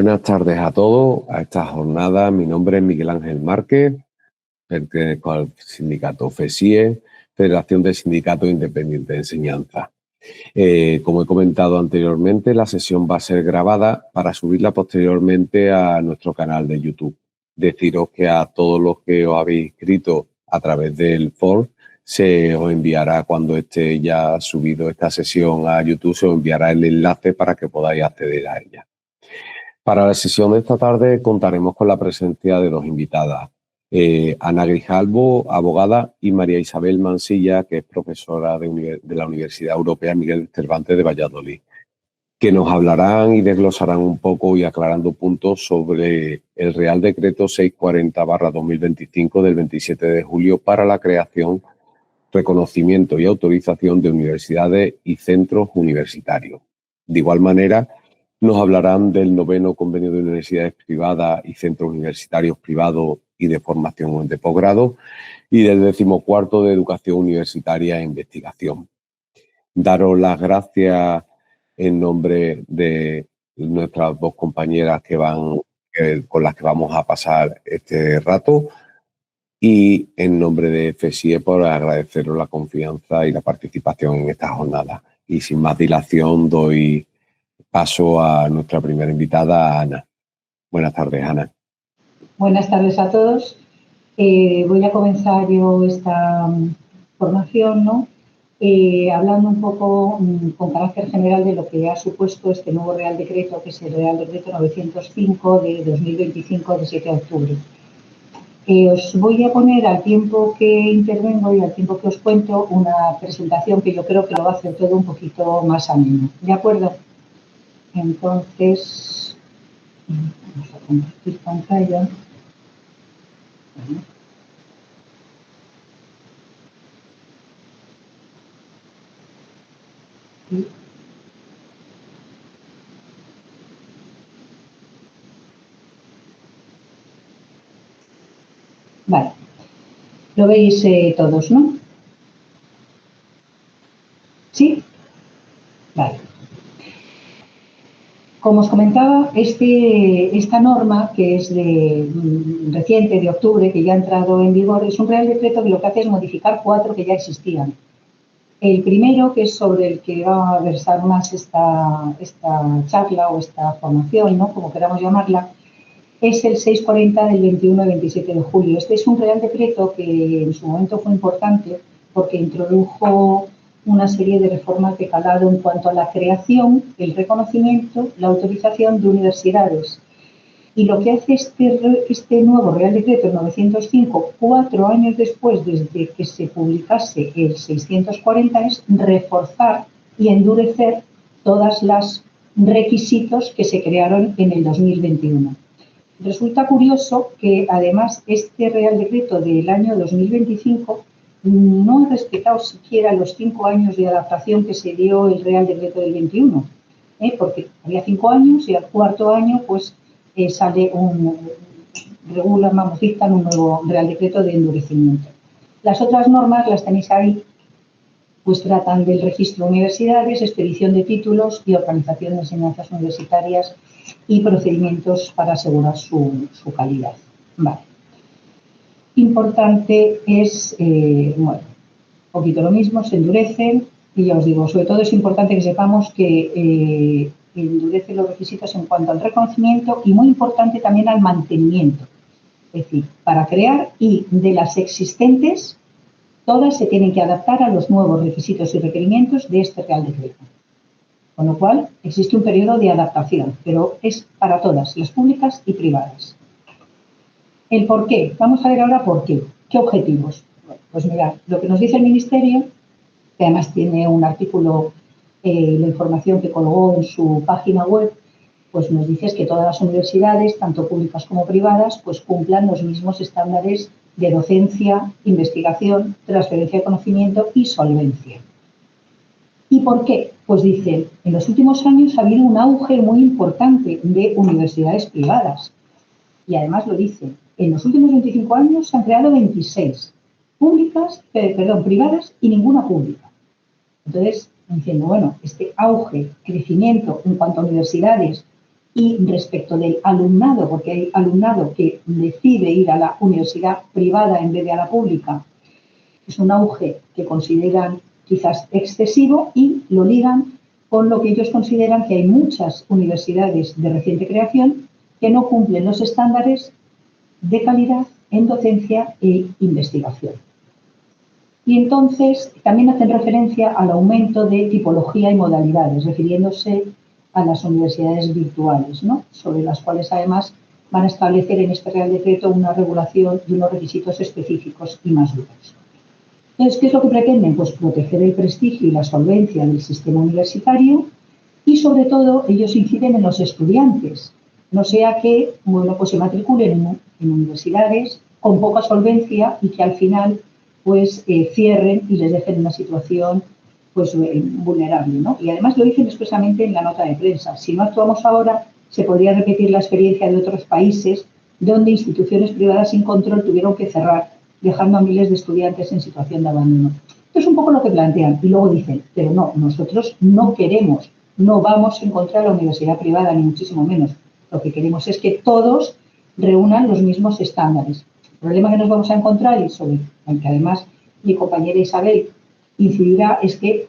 Buenas tardes a todos. A esta jornada, mi nombre es Miguel Ángel Márquez, pertenezco al sindicato FESIE, Federación de Sindicatos Independientes de Enseñanza. Como he comentado anteriormente, la sesión va a ser grabada para subirla posteriormente a nuestro canal de YouTube. Deciros que a todos los que os habéis inscrito a través del form se os enviará, cuando esté ya subido esta sesión a YouTube, se os enviará el enlace para que podáis acceder a ella. Para la sesión de esta tarde contaremos con la presencia de dos invitadas, Ana Grijalvo, abogada, y María Isabel Mansilla, que es profesora de la Universidad Europea Miguel Cervantes de Valladolid, que nos hablarán y desglosarán un poco y aclarando puntos sobre el Real Decreto 640/2025 del 27 de julio para la creación, reconocimiento y autorización de universidades y centros universitarios. De igual manera, nos hablarán del 9º Convenio de Universidades Privadas y Centros Universitarios Privados y de Formación de Posgrado y del 14º de Educación Universitaria e Investigación. Daros las gracias en nombre de nuestras dos compañeras con las que vamos a pasar este rato, y en nombre de FESIE por agradeceros la confianza y la participación en esta jornada. Y sin más dilación doy paso a nuestra primera invitada, Ana. Buenas tardes, Ana. Buenas tardes a todos. Voy a comenzar yo esta formación, ¿no? Hablando un poco con carácter general de lo que ha supuesto este nuevo Real Decreto, que es el Real Decreto 905 de 2025, de 7 de octubre. Os voy a poner, al tiempo que intervengo y al tiempo que os cuento, una presentación que yo creo que lo va a hacer todo un poquito más ameno. ¿De acuerdo? Entonces, vamos a compartir pantalla. Vale, lo veis todos, ¿no? ¿Sí? Vale. Como os comentaba, esta norma, que es reciente, de octubre, que ya ha entrado en vigor, es un Real Decreto que lo que hace es modificar 4 que ya existían. El primero, que es sobre el que va a versar más esta charla o esta formación, ¿no?, como queramos llamarla, es el 640 del 21 y 27 de julio. Este es un Real Decreto que en su momento fue importante porque introdujo una serie de reformas de calado en cuanto a la creación, el reconocimiento, la autorización de universidades. Y lo que hace este nuevo Real Decreto, el 905, 4 años después desde que se publicase el 640, es reforzar y endurecer todos los requisitos que se crearon en el 2021. Resulta curioso que, además, este Real Decreto del año 2025 no ha respetado siquiera los 5 años de adaptación que se dio el Real Decreto del 21, porque había 5 años y al 4.º año pues sale dictan un nuevo Real Decreto de endurecimiento. Las otras normas las tenéis ahí, pues tratan del registro de universidades, expedición de títulos y organización de enseñanzas universitarias y procedimientos para asegurar su calidad. Vale. Importante es, bueno, un poquito lo mismo, se endurecen, y ya os digo, sobre todo es importante que sepamos que endurece los requisitos en cuanto al reconocimiento y, muy importante, también al mantenimiento. Es decir, para crear, y de las existentes, todas se tienen que adaptar a los nuevos requisitos y requerimientos de este Real Decreto. Con lo cual, existe un periodo de adaptación, pero es para todas, las públicas y privadas. ¿El por qué? Vamos a ver ahora por qué. ¿Qué objetivos? Pues mirad, lo que nos dice el Ministerio, que además tiene un artículo, la información que colgó en su página web, pues nos dice que todas las universidades, tanto públicas como privadas, pues cumplan los mismos estándares de docencia, investigación, transferencia de conocimiento y solvencia. ¿Y por qué? Pues dicen, en los últimos años ha habido un auge muy importante de universidades privadas. Y además lo dicen, en los últimos 25 años se han creado 26 privadas y ninguna pública. Entonces, diciendo, bueno, este auge, crecimiento en cuanto a universidades Y respecto del alumnado, porque hay alumnado que decide ir a la universidad privada en vez de a la pública, es un auge que consideran quizás excesivo y lo ligan con lo que ellos consideran que hay muchas universidades de reciente creación que no cumplen los estándares de calidad en docencia e investigación. Y entonces también hacen referencia al aumento de tipología y modalidades, refiriéndose a las universidades virtuales, ¿no? Sobre las cuales además van a establecer en este Real Decreto una regulación y unos requisitos específicos y más duros. Entonces, ¿qué es lo que pretenden? Pues proteger el prestigio y la solvencia del sistema universitario y, sobre todo, ellos inciden en los estudiantes, no sea que, bueno, pues se matriculen en universidades con poca solvencia y que al final pues cierren y les dejen en una situación pues vulnerable, ¿no? Y además lo dicen expresamente en la nota de prensa. Si no actuamos ahora, se podría repetir la experiencia de otros países donde instituciones privadas sin control tuvieron que cerrar, dejando a miles de estudiantes en situación de abandono. Esto es un poco lo que plantean. Y luego dicen, pero no, nosotros no queremos, no vamos en contra de la universidad privada, ni muchísimo menos. Lo que queremos es que todos reúnan los mismos estándares. El problema que nos vamos a encontrar, y sobre el que además mi compañera Isabel incidirá, es que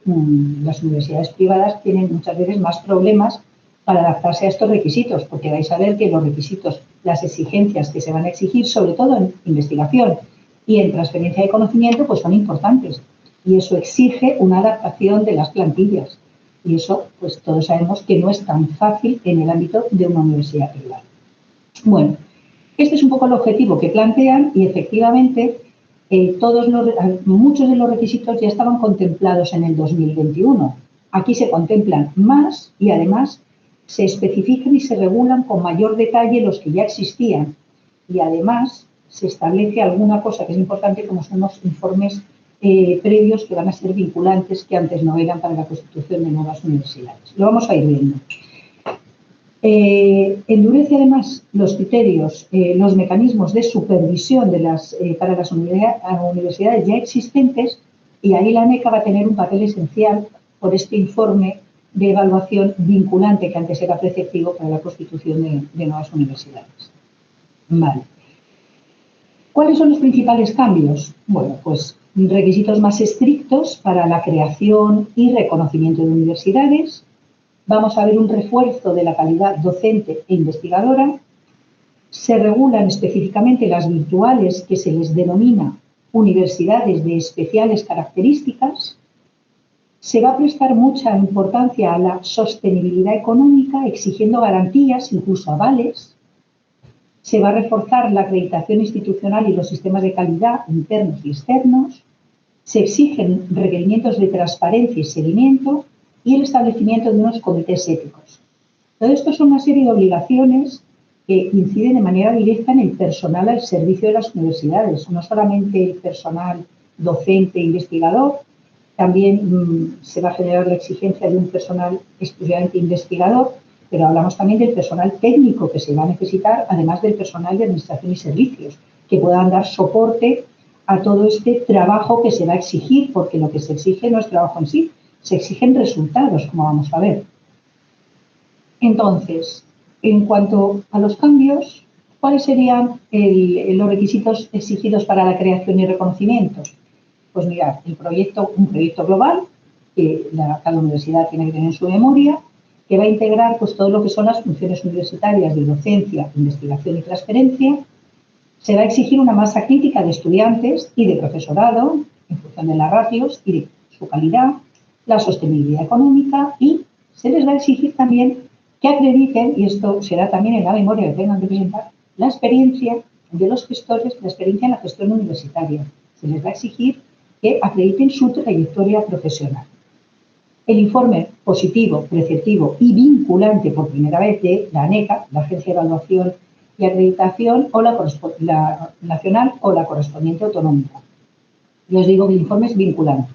las universidades privadas tienen muchas veces más problemas para adaptarse a estos requisitos, porque vais a ver que los requisitos, las exigencias que se van a exigir, sobre todo en investigación y en transferencia de conocimiento, pues son importantes. Y eso exige una adaptación de las plantillas. Y eso, pues todos sabemos que no es tan fácil en el ámbito de una universidad privada. Bueno, este es un poco el objetivo que plantean y efectivamente muchos de los requisitos ya estaban contemplados en el 2021. Aquí se contemplan más y además se especifican y se regulan con mayor detalle los que ya existían. Y además se establece alguna cosa que es importante, como son los informes previos que van a ser vinculantes, que antes no eran para la constitución de nuevas universidades. Lo vamos a ir viendo. Endurece además los criterios, los mecanismos de supervisión para las universidades ya existentes, y ahí la ANECA va a tener un papel esencial por este informe de evaluación vinculante que antes era preceptivo para la constitución de nuevas universidades. Vale. ¿Cuáles son los principales cambios? Bueno, pues requisitos más estrictos para la creación y reconocimiento de universidades. Vamos a ver un refuerzo de la calidad docente e investigadora. Se regulan específicamente las virtuales, que se les denomina universidades de especiales características. Se va a prestar mucha importancia a la sostenibilidad económica, exigiendo garantías, incluso avales. Se va a reforzar la acreditación institucional y los sistemas de calidad internos y externos. Se exigen requerimientos de transparencia y seguimiento y el establecimiento de unos comités éticos. Todo esto son una serie de obligaciones que inciden de manera directa en el personal al servicio de las universidades, no solamente el personal docente e investigador, también se va a generar la exigencia de un personal exclusivamente investigador, pero hablamos también del personal técnico que se va a necesitar, además del personal de administración y servicios, que puedan dar soporte a todo este trabajo que se va a exigir, porque lo que se exige no es trabajo en sí, se exigen resultados, como vamos a ver. Entonces, en cuanto a los cambios, ¿cuáles serían los requisitos exigidos para la creación y reconocimiento? Pues mirad, un proyecto global que cada universidad tiene que tener en su memoria, que va a integrar pues, todo lo que son las funciones universitarias de docencia, investigación y transferencia. Se va a exigir una masa crítica de estudiantes y de profesorado en función de las ratios y de su calidad, la sostenibilidad económica, y se les va a exigir también que acrediten, y esto será también en la memoria que tengan que presentar, la experiencia de los gestores, la experiencia en la gestión universitaria. Se les va a exigir que acrediten su trayectoria profesional. El informe positivo, preceptivo y vinculante por primera vez de la ANECA, la Agencia de Evaluación y Acreditación, o la nacional o la correspondiente autonómica. Yo os digo que el informe es vinculante.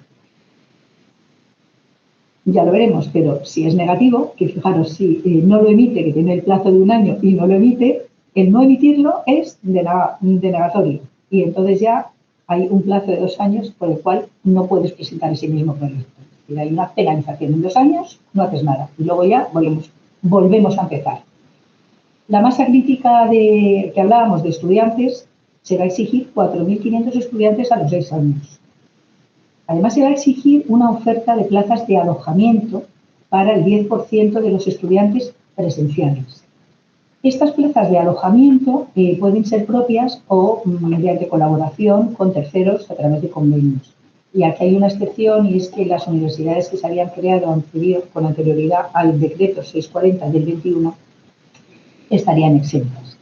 Ya lo veremos, pero si es negativo, que fijaros, si no lo emite, que tiene el plazo de 1 año y no lo emite, el no emitirlo es denegatorio. Y entonces ya hay un plazo de 2 años por el cual no puedes presentar ese mismo proyecto. Hay una penalización en 2 años, no haces nada. Y luego ya volvemos a empezar. La masa crítica que hablábamos de estudiantes, se va a exigir 4.500 estudiantes a los 6 años. Además, se va a exigir una oferta de plazas de alojamiento para el 10% de los estudiantes presenciales. Estas plazas de alojamiento pueden ser propias o mediante colaboración con terceros a través de convenios. Y aquí hay una excepción, y es que las universidades que se habían creado con anterioridad al decreto 640 del 21 estarían exentas.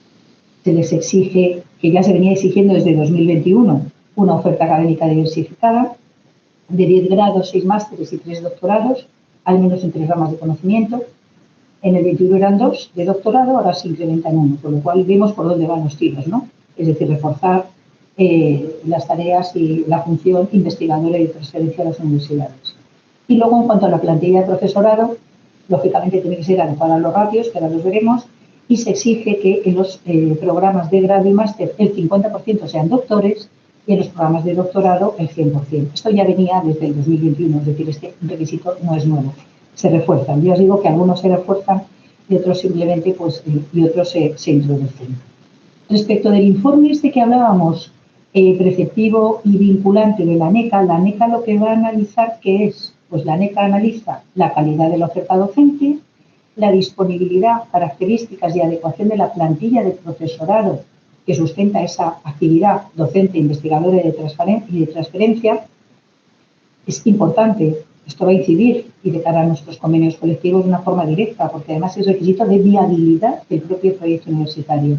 Se les exige, que ya se venía exigiendo desde 2021, una oferta académica diversificada de 10 grados, 6 másteres y 3 doctorados, al menos en 3 ramas de conocimiento. En el 21 eran 2 de doctorado, ahora se incrementan 1, con lo cual vemos por dónde van los tiros, ¿no? Es decir, reforzar las tareas y la función investigadora y de transferencia a las universidades. Y luego, en cuanto a la plantilla de profesorado, lógicamente tiene que ser adecuada a los ratios, que ahora los veremos, y se exige que en los programas de grado y máster el 50% sean doctores y en los programas de doctorado el 100%. Esto ya venía desde el 2021, es decir, este requisito no es nuevo. Se refuerzan. Yo os digo que algunos se refuerzan y otros simplemente y otros se introducen. Respecto del informe este que hablábamos, preceptivo y vinculante de la ANECA lo que va a analizar, ¿qué es? Pues la ANECA analiza la calidad de la oferta docente, la disponibilidad, características y adecuación de la plantilla de profesorado que sustenta esa actividad docente, investigadora y de transferencia. Es importante, esto va a incidir y de cara a nuestros convenios colectivos de una forma directa, porque además es requisito de viabilidad del propio proyecto universitario.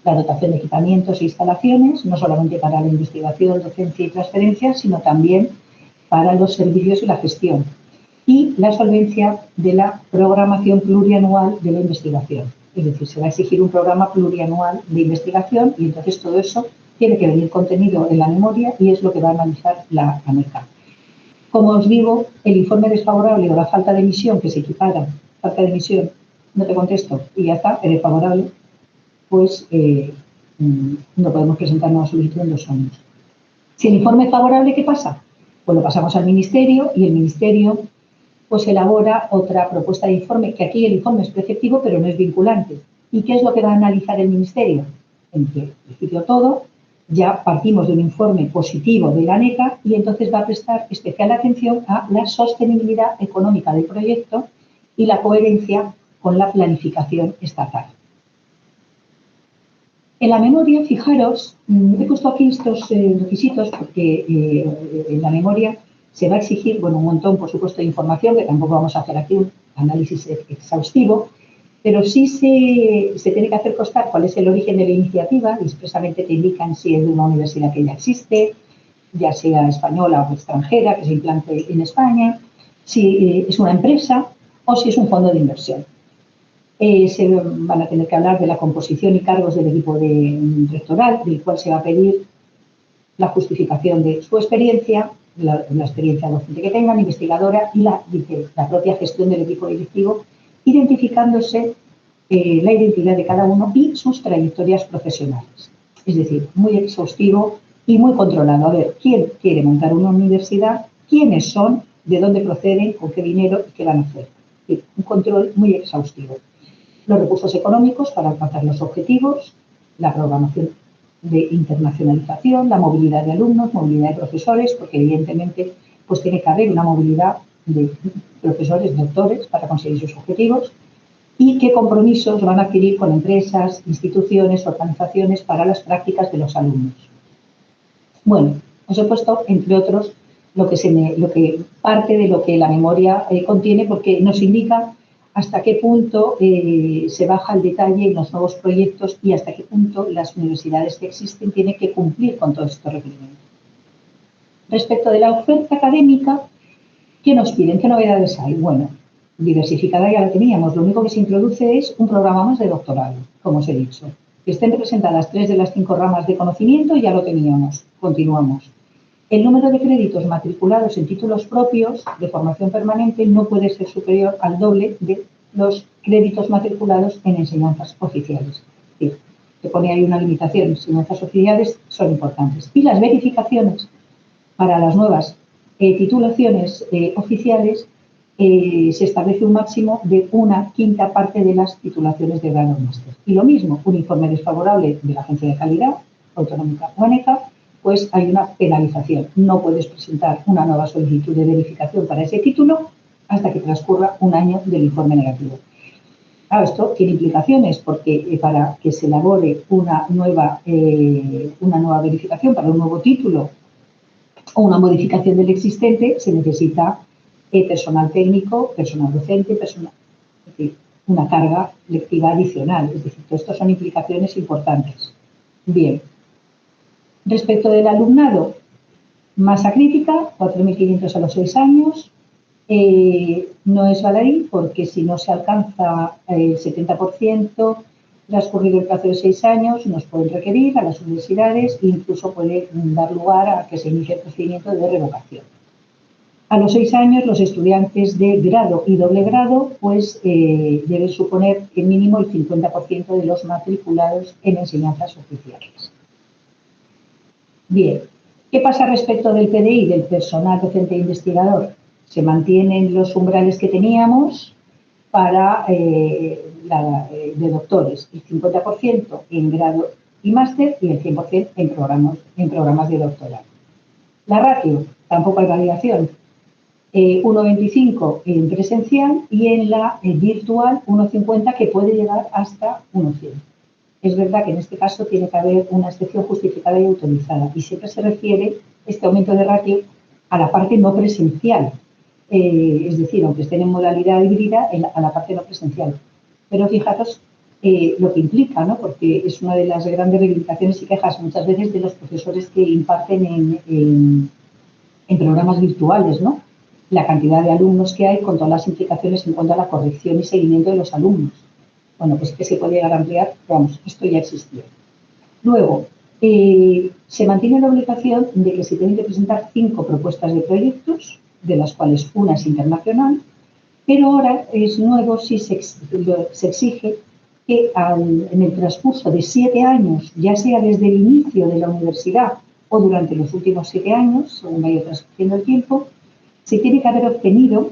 La dotación de equipamientos e instalaciones, no solamente para la investigación, docencia y transferencia, sino también para los servicios y la gestión. Y la solvencia de la programación plurianual de la investigación. Es decir, se va a exigir un programa plurianual de investigación y entonces todo eso tiene que venir contenido en la memoria y es lo que va a analizar la ANECA. Como os digo, el informe desfavorable o la falta de emisión que se equipara, falta de emisión, no te contesto y ya está, eres favorable, pues no podemos presentar nueva solicitud en 2 años. Si el informe es favorable, ¿qué pasa? Pues lo pasamos al Ministerio y el Ministerio pues elabora otra propuesta de informe, que aquí el informe es preceptivo pero no es vinculante. ¿Y qué es lo que va a analizar el Ministerio? En principio todo, ya partimos de un informe positivo de la ANECA y entonces va a prestar especial atención a la sostenibilidad económica del proyecto y la coherencia con la planificación estatal. En la memoria, fijaros, he puesto aquí estos requisitos porque en la memoria se va a exigir, bueno, un montón, por supuesto, de información, que tampoco vamos a hacer aquí un análisis exhaustivo, pero sí se tiene que hacer constar cuál es el origen de la iniciativa, y expresamente te indican si es de una universidad que ya existe, ya sea española o extranjera, que se implante en España, si es una empresa o si es un fondo de inversión. Se van a tener que hablar de la composición y cargos del equipo rectoral, del cual se va a pedir la justificación de su experiencia, la experiencia docente que tengan, investigadora y la propia gestión del equipo directivo, identificándose la identidad de cada uno y sus trayectorias profesionales. Es decir, muy exhaustivo y muy controlado. A ver, ¿quién quiere montar una universidad? ¿Quiénes son? ¿De dónde proceden? ¿Con qué dinero? ¿Y qué van a hacer? Es decir, un control muy exhaustivo. Los recursos económicos para alcanzar los objetivos, la programación de internacionalización, la movilidad de alumnos, movilidad de profesores, porque evidentemente pues tiene que haber una movilidad de profesores, doctores, para conseguir sus objetivos, y qué compromisos van a adquirir con empresas, instituciones, organizaciones para las prácticas de los alumnos. Bueno, os he puesto, entre otros, parte de lo que la memoria contiene, porque nos indica hasta qué punto se baja el detalle en los nuevos proyectos y hasta qué punto las universidades que existen tienen que cumplir con todos estos requerimientos. Respecto de la oferta académica, ¿qué nos piden? ¿Qué novedades hay? Bueno, diversificada ya la teníamos. Lo único que se introduce es un programa más de doctorado, como os he dicho. Que estén representadas 3 de las 5 ramas de conocimiento, ya lo teníamos. Continuamos. El número de créditos matriculados en títulos propios de formación permanente no puede ser superior al doble de los créditos matriculados en enseñanzas oficiales. Es decir, se pone ahí una limitación. Enseñanzas oficiales son importantes. Y las verificaciones para las nuevas titulaciones oficiales se establece un máximo de 1/5 parte de las titulaciones de grado máster. Y lo mismo, un informe desfavorable de la Agencia de Calidad, autonómica o ANECA, pues hay una penalización. No puedes presentar una nueva solicitud de verificación para ese título hasta que transcurra un año del informe negativo. Claro, esto tiene implicaciones porque para que se elabore una nueva verificación para un nuevo título o una modificación del existente, se necesita personal técnico, personal docente, es decir, una carga lectiva adicional. Es decir, todo esto son implicaciones importantes. Bien. Respecto del alumnado, masa crítica, 4.500 a los 6 años. No es baladí porque si no se alcanza el 70%, transcurrido el plazo de 6 años, nos pueden requerir a las universidades e incluso puede dar lugar a que se inicie el procedimiento de revocación. A los 6 años, los estudiantes de grado y doble grado pues, deben suponer el mínimo el 50% de los matriculados en enseñanzas oficiales. Bien, ¿qué pasa respecto del PDI, del personal docente e investigador? Se mantienen los umbrales que teníamos para de doctores, el 50% en grado y máster y el 100% en programas de doctorado. La ratio, tampoco hay variación. 1,25 en presencial y en la virtual 1,50 que puede llegar hasta 1,100. Es verdad que en este caso tiene que haber una excepción justificada y autorizada y siempre se refiere este aumento de ratio a la parte no presencial, es decir, aunque estén en modalidad híbrida, a la parte no presencial. Pero fijaros lo que implica, ¿no? Porque es una de las grandes reivindicaciones y quejas muchas veces de los profesores que imparten en programas virtuales, ¿no? La cantidad de alumnos que hay con todas las implicaciones en cuanto a la corrección y seguimiento de los alumnos. Bueno, pues que se puede llegar a ampliar, vamos, esto ya existía. Luego, se mantiene la obligación de que se tienen que presentar 5 propuestas de proyectos, de las cuales una es internacional, pero ahora es nuevo si se exige que en el transcurso de 7 años, ya sea desde el inicio de la universidad o durante los últimos 7 años, según vaya transcurriendo el tiempo, se tiene que haber obtenido,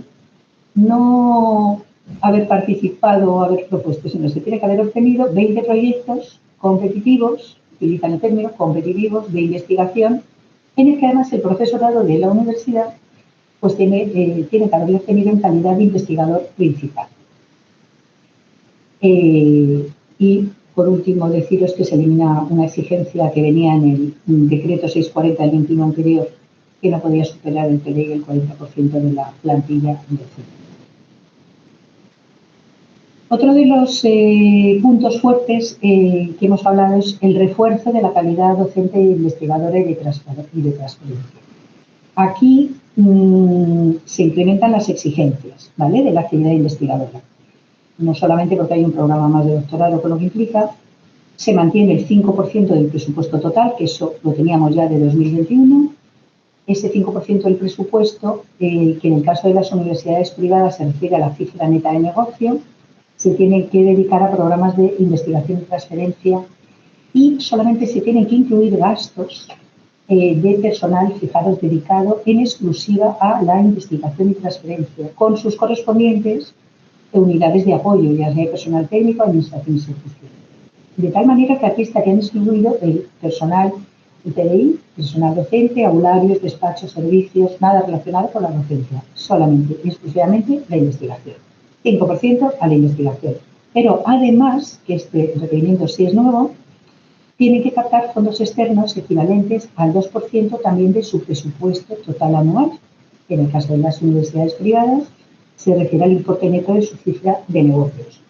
no haber participado o haber propuesto, sino se tiene que haber obtenido 20 proyectos competitivos, utilizan el término competitivos, de investigación, en el que además el profesorado de la universidad pues tiene que haberlo obtenido en calidad de investigador principal. Y por último deciros que se elimina una exigencia que venía en el decreto 640 del 21 anterior, que no podía superar el PDI el 40% de la plantilla docente. Otro de los puntos fuertes que hemos hablado es el refuerzo de la calidad docente e investigadora y de transferencia. Aquí se incrementan las exigencias, ¿vale?, de la actividad investigadora. No solamente porque hay un programa más de doctorado, con lo que implica, se mantiene el 5% del presupuesto total, que eso lo teníamos ya de 2021. Ese 5% del presupuesto, que en el caso de las universidades privadas se refiere a la cifra neta de negocio, se tiene que dedicar a programas de investigación y transferencia y solamente se tienen que incluir gastos de personal fijados dedicado en exclusiva a la investigación y transferencia, con sus correspondientes unidades de apoyo, ya sea personal técnico, administración y servicios. De tal manera que aquí estarían excluido el personal PDI, personal docente, aularios, despachos, servicios, nada relacionado con la docencia, solamente y exclusivamente la investigación. 5% a la investigación. Pero además, que este requerimiento sí es nuevo, tienen que captar fondos externos equivalentes al 2% también de su presupuesto total anual. En el caso de las universidades privadas, se refiere al importe neto de su cifra de negocios.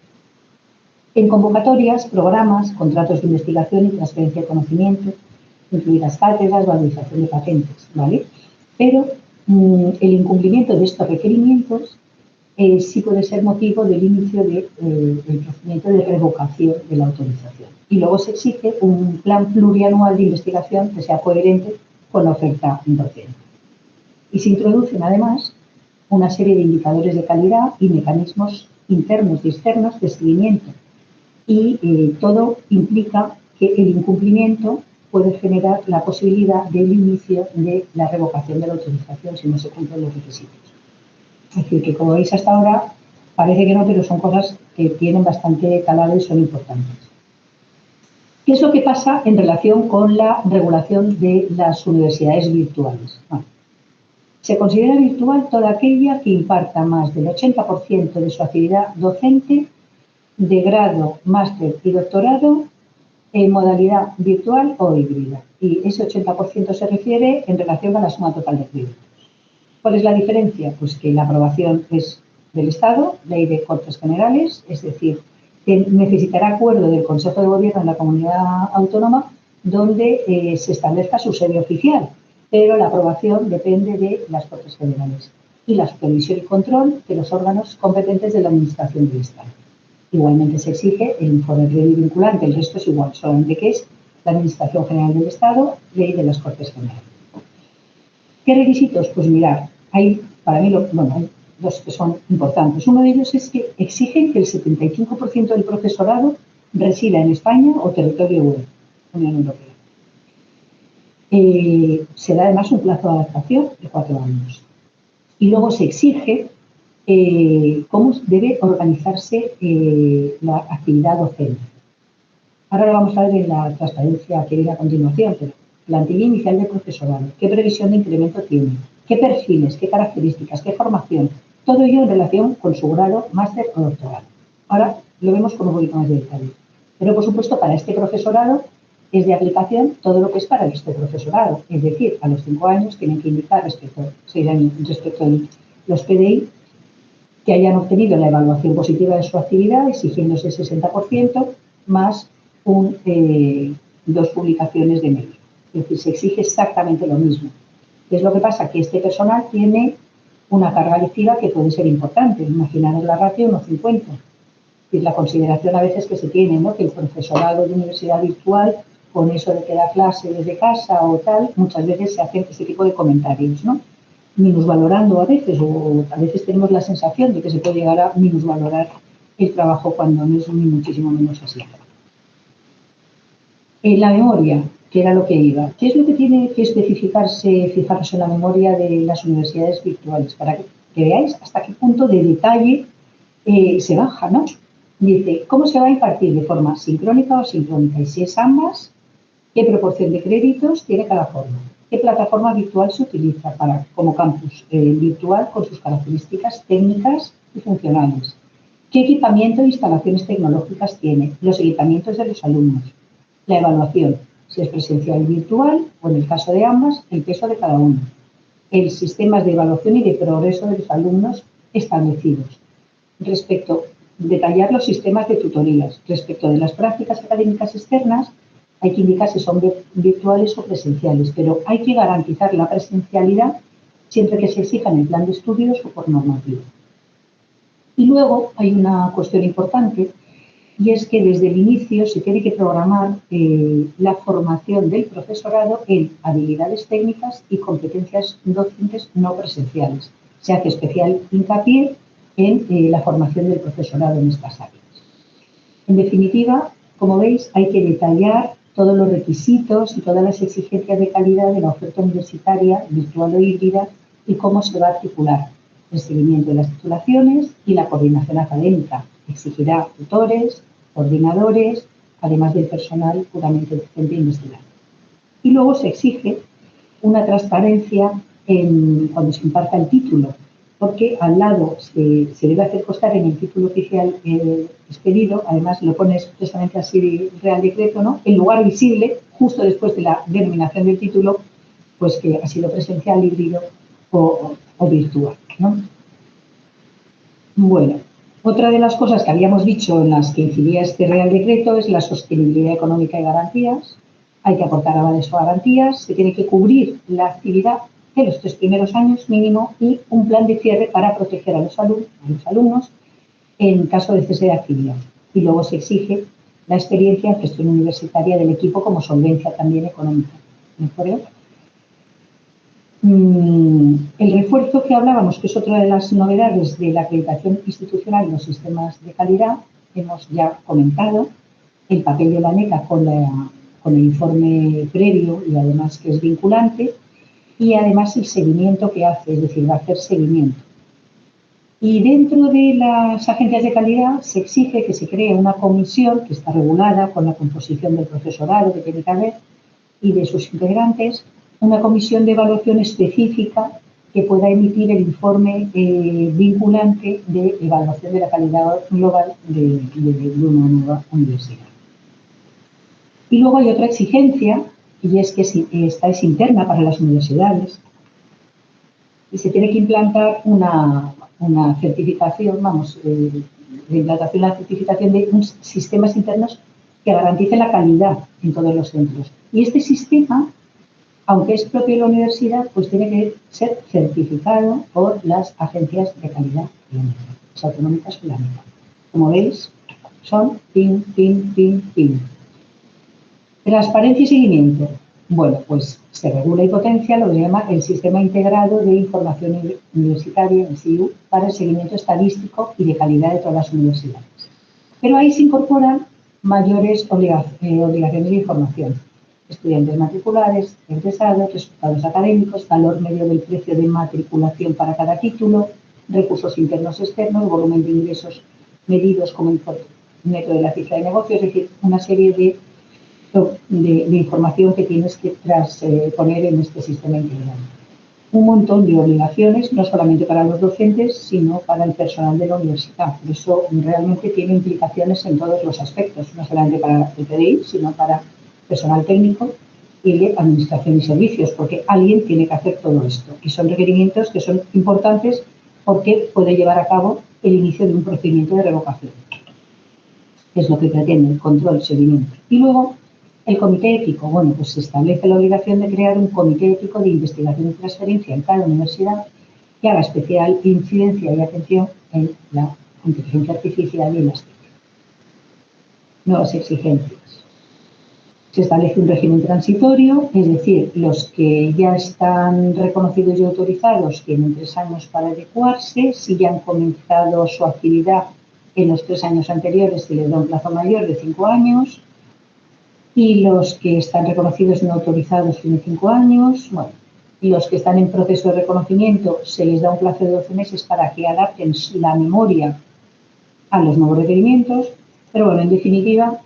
En convocatorias, programas, contratos de investigación y transferencia de conocimiento, incluidas cátedras, valorización de patentes, ¿vale? Pero el incumplimiento de estos requerimientos sí puede ser motivo del inicio del procedimiento de revocación de la autorización. Y luego se exige un plan plurianual de investigación que sea coherente con la oferta docente. Y se introducen además una serie de indicadores de calidad y mecanismos internos y externos de seguimiento. Y todo implica que el incumplimiento puede generar la posibilidad del inicio de la revocación de la autorización si no se cumplen los requisitos. Es decir, que como veis hasta ahora, parece que no, pero son cosas que tienen bastante calado y son importantes. ¿Qué es lo que pasa en relación con la regulación de las universidades virtuales? Bueno, se considera virtual toda aquella que imparta más del 80% de su actividad docente de grado, máster y doctorado en modalidad virtual o híbrida. Y ese 80% se refiere en relación a la suma total de créditos. ¿Cuál es la diferencia? Pues que la aprobación es del Estado, ley de Cortes Generales, es decir, que necesitará acuerdo del Consejo de Gobierno en la comunidad autónoma donde se establezca su sede oficial, pero la aprobación depende de las Cortes Generales y la supervisión y control de los órganos competentes de la Administración del Estado. Igualmente se exige el informe previo y vinculante, el resto es igual, solamente que es la Administración General del Estado, ley de las Cortes Generales. ¿Qué requisitos? Pues mirar, hay para mí hay dos que son importantes. Uno de ellos es que exigen que el 75% del profesorado resida en España o territorio UE, Unión Europea. Se da además un plazo de adaptación de 4 años. Y luego se exige cómo debe organizarse la actividad docente. Ahora lo vamos a ver en la transparencia que viene a continuación, pero plantilla inicial de profesorado, qué previsión de incremento tiene, qué perfiles, qué características, qué formación, todo ello en relación con su grado, máster o doctorado. Ahora lo vemos con un poquito más de detalle. Pero, por supuesto, para este profesorado es de aplicación todo lo que es para este profesorado. Es decir, a los 5 años tienen que indicar respecto a los PDI que hayan obtenido la evaluación positiva de su actividad, exigiéndose el 60%, más 2 publicaciones de medio. Es decir, se exige exactamente lo mismo. ¿Qué es lo que pasa? Que este personal tiene una carga lectiva que puede ser importante. Imaginaros la ratio 1,50. Es la consideración a veces que se tiene, ¿no? Que el profesorado de universidad virtual, con eso de que da clase desde casa o tal, muchas veces se hacen este tipo de comentarios, ¿no? Minusvalorando a veces, o a veces tenemos la sensación de que se puede llegar a minusvalorar el trabajo cuando no es ni muchísimo menos así. En la memoria, que era lo que iba. ¿Qué es lo que tiene que especificarse, fijarse en la memoria de las universidades virtuales? Para que veáis hasta qué punto de detalle se baja, ¿no? Dice, ¿cómo se va a impartir? ¿De forma sincrónica o asincrónica? Y si es ambas, ¿qué proporción de créditos tiene cada forma? ¿Qué plataforma virtual se utiliza como campus virtual con sus características técnicas y funcionales? ¿Qué equipamiento e instalaciones tecnológicas tiene? Los equipamientos de los alumnos. La evaluación, si es presencial y virtual, o en el caso de ambas, el peso de cada uno. El sistema de evaluación y de progreso de los alumnos establecidos. Detallar los sistemas de tutorías. Respecto de las prácticas académicas externas, hay que indicar si son virtuales o presenciales, pero hay que garantizar la presencialidad siempre que se exija en el plan de estudios o por normativa. Y luego hay una cuestión importante, y es que desde el inicio se tiene que programar la formación del profesorado en habilidades técnicas y competencias docentes no presenciales. Se hace especial hincapié en la formación del profesorado en estas áreas. En definitiva, como veis, hay que detallar todos los requisitos y todas las exigencias de calidad de la oferta universitaria, virtual o híbrida, y cómo se va a articular el seguimiento de las titulaciones y la coordinación académica. Exigirá tutores, coordinadores, además del personal puramente docente e investigante. Y luego se exige una transparencia cuando se imparta el título, porque al lado se debe hacer constar en el título oficial expedido, además lo pone expresamente así Real Decreto, ¿no? El lugar visible, justo después de la denominación del título, pues que ha sido presencial, híbrido o virtual, ¿no? Bueno, otra de las cosas que habíamos dicho en las que incidía este Real Decreto es la sostenibilidad económica y garantías. Hay que aportar avales o garantías, se tiene que cubrir la actividad de los 3 primeros años mínimo y un plan de cierre para proteger a los alumnos en caso de cese de actividad. Y luego se exige la experiencia en gestión universitaria del equipo como solvencia también económica. ¿De acuerdo? El refuerzo que hablábamos, que es otra de las novedades de la acreditación institucional en los sistemas de calidad, hemos ya comentado el papel de la ANECA con el informe previo y además que es vinculante, y además el seguimiento que hace, es decir, va a hacer seguimiento. Y dentro de las agencias de calidad se exige que se cree una comisión que está regulada con la composición del profesorado que tiene que haber y de sus integrantes, una comisión de evaluación específica que pueda emitir el informe vinculante de evaluación de la calidad global de una nueva universidad. Y luego hay otra exigencia, y es que esta es interna para las universidades, y se tiene que implantar una certificación, de implantación la certificación de unos sistemas internos que garanticen la calidad en todos los centros. Y este sistema, aunque es propio de la universidad, pues tiene que ser certificado por las agencias de calidad las autonómicas y la MECA. Como veis, son pin, pin, pin, pin. Transparencia y seguimiento. Bueno, pues se regula y potencia lo que se llama el Sistema Integrado de Información Universitaria, el SIU, para el seguimiento estadístico y de calidad de todas las universidades. Pero ahí se incorporan mayores obligaciones de información. Estudiantes matriculares, egresados, resultados académicos, valor medio del precio de matriculación para cada título, recursos internos y externos, volumen de ingresos medidos como importe neto de la cifra de negocio, es decir, una serie de información que tienes que poner en este sistema integrado. Un montón de obligaciones, no solamente para los docentes, sino para el personal de la universidad. Eso realmente tiene implicaciones en todos los aspectos, no solamente para el PDI, sino para personal técnico y de administración y servicios, porque alguien tiene que hacer todo esto. Y son requerimientos que son importantes porque puede llevar a cabo el inicio de un procedimiento de revocación. Es lo que pretende el control, seguimiento. Y luego, el comité ético. Bueno, pues se establece la obligación de crear un comité ético de investigación y transferencia en cada universidad que haga especial incidencia y atención en la inteligencia artificial y en las TIC. Nuevas exigencias. Se establece un régimen transitorio, es decir, los que ya están reconocidos y autorizados tienen 3 años para adecuarse. Si ya han comenzado su actividad en los 3 años anteriores, se les da un plazo mayor de 5 años. Y los que están reconocidos y no autorizados tienen 5 años. Bueno, y los que están en proceso de reconocimiento se les da un plazo de 12 meses para que adapten la memoria a los nuevos requerimientos. Pero bueno, en definitiva,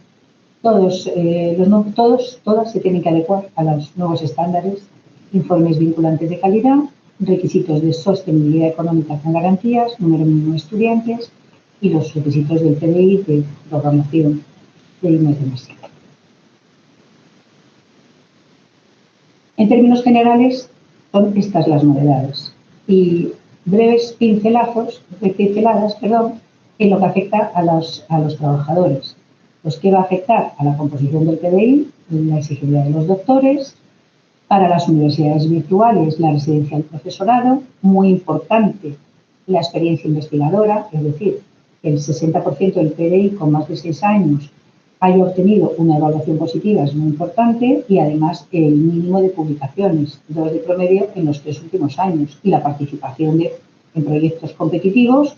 todas se tienen que adecuar a los nuevos estándares, informes vinculantes de calidad, requisitos de sostenibilidad económica con garantías, número mínimo de estudiantes y los requisitos del PDI de programación de I+D+I. En términos generales, son estas las novedades. Y breves pinceladas, en lo que afecta a los trabajadores. Pues, ¿qué va a afectar? A la composición del PDI, la exigibilidad de los doctores, para las universidades virtuales, la residencia del profesorado, muy importante la experiencia investigadora, es decir, el 60% del PDI con más de 6 años haya obtenido una evaluación positiva, es muy importante, y además el mínimo de publicaciones, 2 de promedio en los 3 últimos años, y la participación en proyectos competitivos,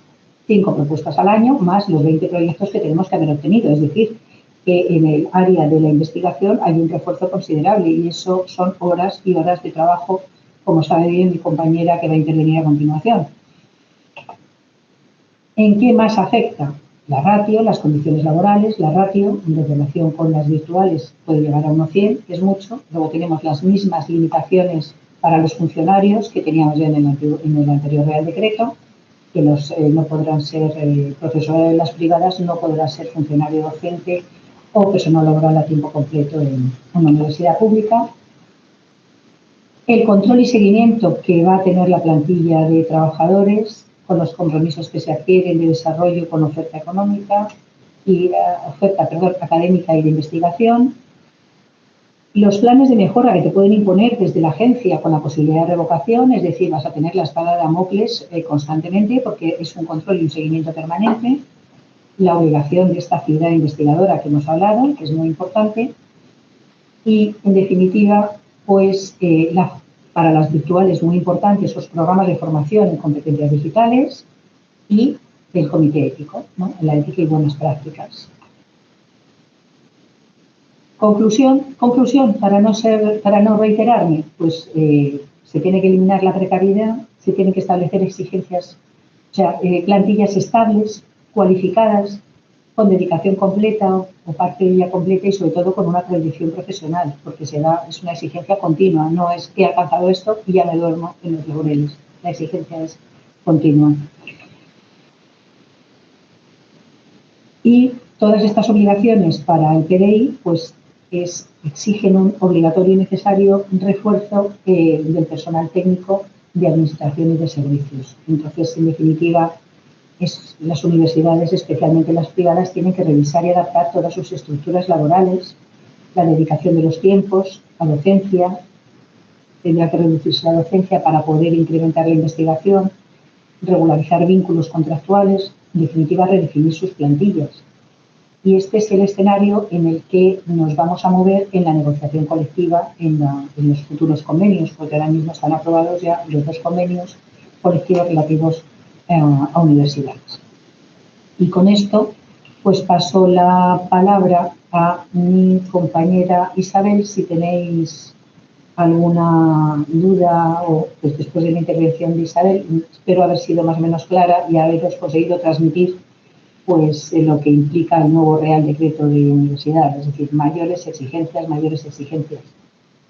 5 propuestas al año, más los 20 proyectos que tenemos que haber obtenido. Es decir, que en el área de la investigación hay un refuerzo considerable y eso son horas y horas de trabajo, como sabe bien mi compañera que va a intervenir a continuación. ¿En qué más afecta? La ratio, las condiciones laborales, la ratio en relación con las virtuales puede llegar a 1:100, que es mucho. Luego tenemos las mismas limitaciones para los funcionarios que teníamos ya en el anterior Real Decreto, que no podrán ser profesores de las privadas, no podrá ser funcionario docente o personal laboral a tiempo completo en una universidad pública. El control y seguimiento que va a tener la plantilla de trabajadores, con los compromisos que se adquieren de desarrollo con oferta económica y académica y de investigación. Los planes de mejora que te pueden imponer desde la agencia con la posibilidad de revocación, es decir, vas a tener la espada de Damocles constantemente porque es un control y un seguimiento permanente. La obligación de esta actividad investigadora que hemos hablado, que es muy importante. Y, en definitiva, pues para las virtuales muy importantes esos programas de formación en competencias digitales y el comité ético, ¿no? La ética y buenas prácticas. Conclusión, para no reiterarme, pues se tiene que eliminar la precariedad, se tienen que establecer exigencias O sea, plantillas estables, cualificadas, con dedicación completa o parte de ella completa y sobre todo con una proyección profesional, porque es una exigencia continua, no es que he alcanzado esto y ya me duermo en los laureles, la exigencia es continua. Y todas estas obligaciones para el PDI pues exigen un obligatorio y necesario refuerzo del personal técnico de administración y de servicios. Entonces, en definitiva, las universidades, especialmente las privadas, tienen que revisar y adaptar todas sus estructuras laborales, la dedicación de los tiempos, la docencia, tendrá que reducirse la docencia para poder incrementar la investigación, regularizar vínculos contractuales, en definitiva, redefinir sus plantillas. Y este es el escenario en el que nos vamos a mover en la negociación colectiva en los futuros convenios, porque ahora mismo están aprobados ya los 2 convenios colectivos relativos a universidades. Y con esto, pues paso la palabra a mi compañera Isabel, si tenéis alguna duda o pues, después de la intervención de Isabel, espero haber sido más o menos clara y haberos conseguido transmitir pues lo que implica el nuevo Real Decreto de Universidad, es decir, mayores exigencias.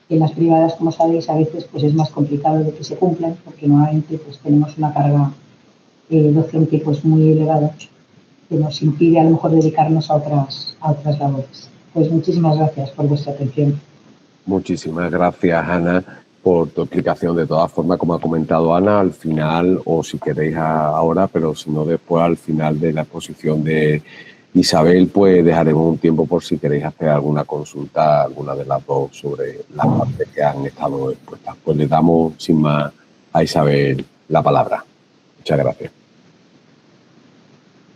En las privadas, como sabéis, a veces pues es más complicado de que se cumplan porque nuevamente pues tenemos una carga docente pues muy elevada que nos impide a lo mejor dedicarnos a otras labores. Pues muchísimas gracias por vuestra atención. Muchísimas gracias, Ana, por tu explicación. De todas formas, como ha comentado Ana, al final, o si queréis ahora, pero si no después, al final de la exposición de Isabel, pues dejaremos un tiempo por si queréis hacer alguna consulta, alguna de las dos, sobre las partes que han estado expuestas. Pues le damos, sin más, a Isabel la palabra. Muchas gracias.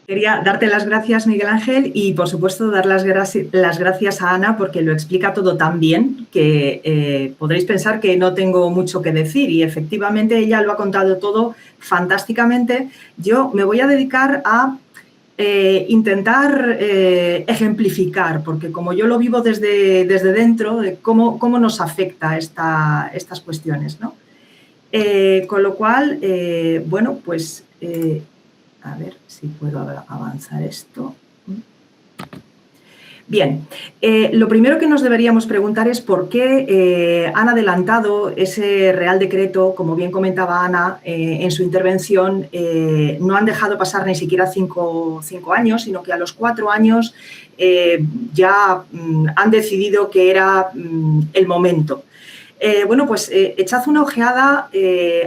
Quería darte las gracias, Miguel Ángel, y por supuesto dar las gracias a Ana porque lo explica todo tan bien que podréis pensar que no tengo mucho que decir y efectivamente ella lo ha contado todo fantásticamente. Yo me voy a dedicar a intentar ejemplificar, porque como yo lo vivo desde dentro, de cómo nos afecta estas cuestiones, ¿no? Con lo cual, bueno, pues... a ver si puedo avanzar esto. Bien, lo primero que nos deberíamos preguntar es por qué han adelantado ese Real Decreto, como bien comentaba Ana en su intervención, no han dejado pasar ni siquiera 5 años, sino que a los 4 años ya han decidido que era el momento. Bueno, pues echad una ojeada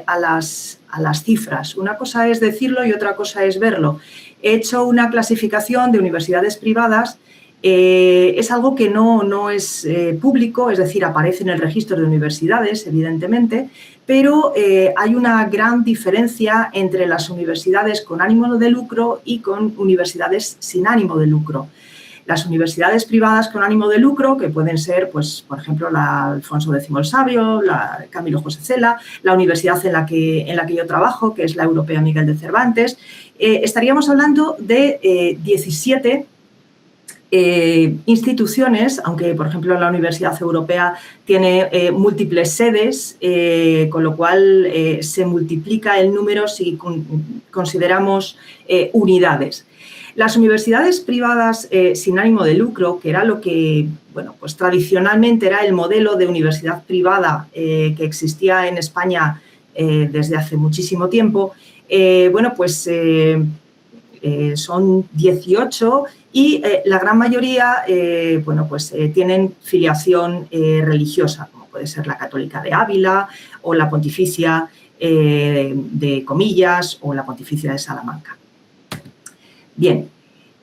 a las cifras. Una cosa es decirlo y otra cosa es verlo. He hecho una clasificación de universidades privadas. Es algo que no es público, es decir, aparece en el registro de universidades, evidentemente, pero hay una gran diferencia entre las universidades con ánimo de lucro y con universidades sin ánimo de lucro. Las universidades privadas con ánimo de lucro, que pueden ser, pues, por ejemplo, la Alfonso X el Sabio, la Camilo José Cela, la universidad en la que yo trabajo, que es la Europea Miguel de Cervantes, estaríamos hablando de 17 instituciones, aunque, por ejemplo, la Universidad Europea tiene múltiples sedes, con lo cual se multiplica el número si consideramos unidades. Las universidades privadas sin ánimo de lucro, que era lo que, bueno, pues tradicionalmente era el modelo de universidad privada que existía en España desde hace muchísimo tiempo, bueno, pues son 18 y la gran mayoría, bueno, pues tienen filiación religiosa, como puede ser la Católica de Ávila o la Pontificia de Comillas o la Pontificia de Salamanca. Bien,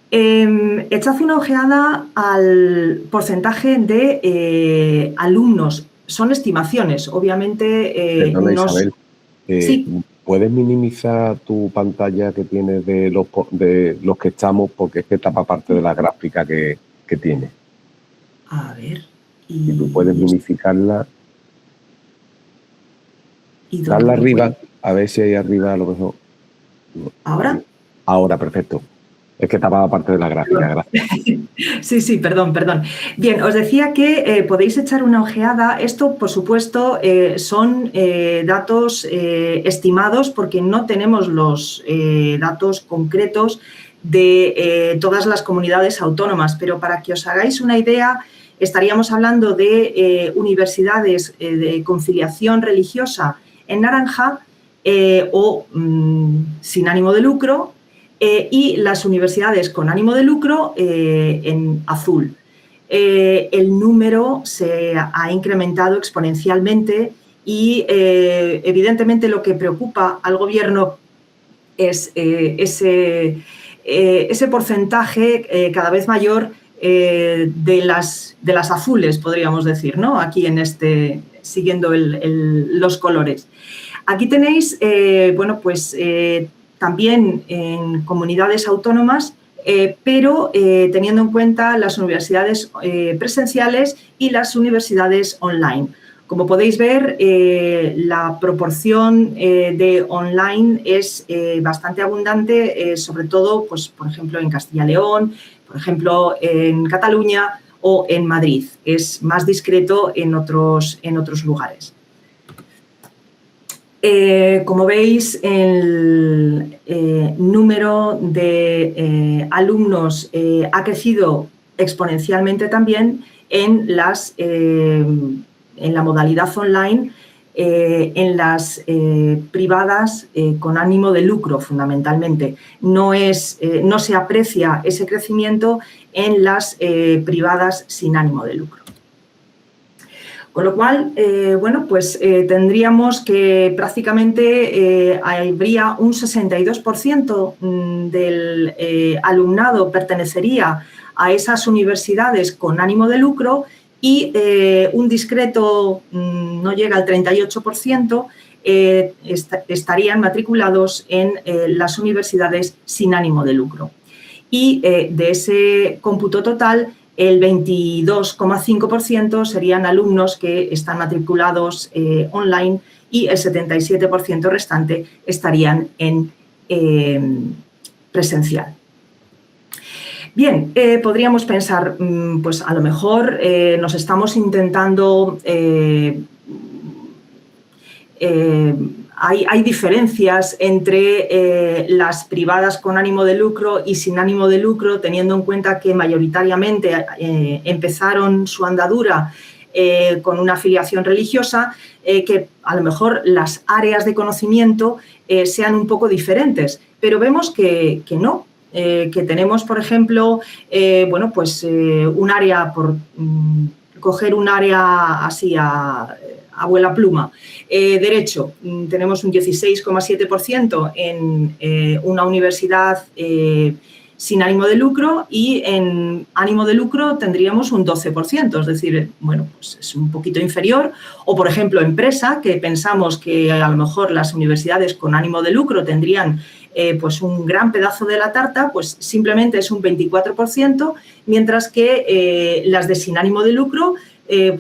echad una ojeada al porcentaje de alumnos. Son estimaciones, obviamente. Perdona, Isabel, sí. ¿puedes minimizar tu pantalla que tienes de los que estamos? Porque es que tapa parte de la gráfica que tiene. A ver. Si tú puedes minificarla. Darla arriba, a ver si ahí arriba a lo mejor. ¿Ahora? Ahora, perfecto. Es que tapaba parte de la gráfica, gracias. Sí, perdón. Bien, os decía que podéis echar una ojeada. Esto, por supuesto, son datos estimados porque no tenemos los datos concretos de todas las comunidades autónomas, pero para que os hagáis una idea, estaríamos hablando de universidades de conciliación religiosa en naranja o sin ánimo de lucro, y las universidades con ánimo de lucro en azul. El número se ha incrementado exponencialmente y, evidentemente, lo que preocupa al Gobierno es ese porcentaje cada vez mayor de las azules, podríamos decir, ¿no? Aquí siguiendo los colores. Aquí tenéis, también en comunidades autónomas, pero teniendo en cuenta las universidades presenciales y las universidades online. Como podéis ver, la proporción de online es bastante abundante, sobre todo, pues, por ejemplo, en Castilla y León, por ejemplo, en Cataluña o en Madrid. Es más discreto en otros lugares. Como veis, el número de alumnos ha crecido exponencialmente también en la modalidad online, en las privadas con ánimo de lucro, fundamentalmente. No se aprecia ese crecimiento en las privadas sin ánimo de lucro. Con lo cual, tendríamos que prácticamente habría un 62% del alumnado pertenecería a esas universidades con ánimo de lucro y un discreto, no llega al 38%, estarían matriculados en las universidades sin ánimo de lucro. Y de ese cómputo total, el 22,5% serían alumnos que están matriculados online y el 77% restante estarían en presencial. Bien, podríamos pensar, pues a lo mejor nos estamos intentando... Hay diferencias entre las privadas con ánimo de lucro y sin ánimo de lucro, teniendo en cuenta que mayoritariamente empezaron su andadura con una afiliación religiosa, que a lo mejor las áreas de conocimiento sean un poco diferentes, pero vemos que no. Que tenemos, por ejemplo, un área, por coger un área así a vuela pluma, derecho, tenemos un 16,7% en una universidad sin ánimo de lucro y en ánimo de lucro tendríamos un 12%, es decir, bueno, pues es un poquito inferior. O, por ejemplo, empresa, que pensamos que a lo mejor las universidades con ánimo de lucro tendrían pues un gran pedazo de la tarta, pues simplemente es un 24%, mientras que las de sin ánimo de lucro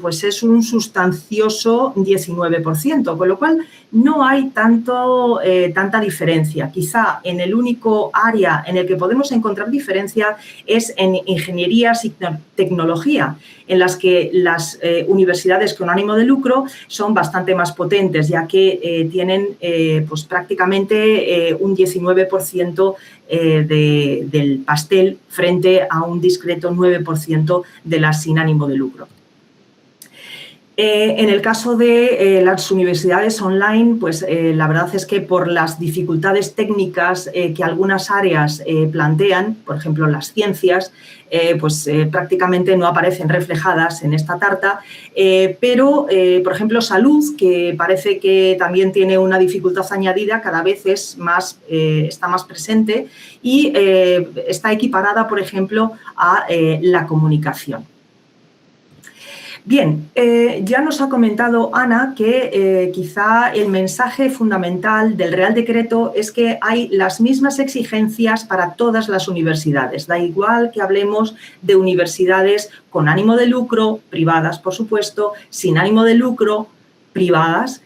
pues es un sustancioso 19%, con lo cual no hay tanta diferencia. Quizá en el único área en el que podemos encontrar diferencia es en ingenierías y tecnología, en las que las universidades con ánimo de lucro son bastante más potentes, ya que tienen pues prácticamente un 19% del pastel frente a un discreto 9% de las sin ánimo de lucro. En el caso de las universidades online, pues la verdad es que por las dificultades técnicas que algunas áreas plantean, por ejemplo las ciencias, prácticamente no aparecen reflejadas en esta tarta, pero por ejemplo salud, que parece que también tiene una dificultad añadida, cada vez está más presente y está equiparada, por ejemplo, a la comunicación. Bien, ya nos ha comentado Ana que quizá el mensaje fundamental del Real Decreto es que hay las mismas exigencias para todas las universidades. Da igual que hablemos de universidades con ánimo de lucro, privadas, por supuesto, sin ánimo de lucro, privadas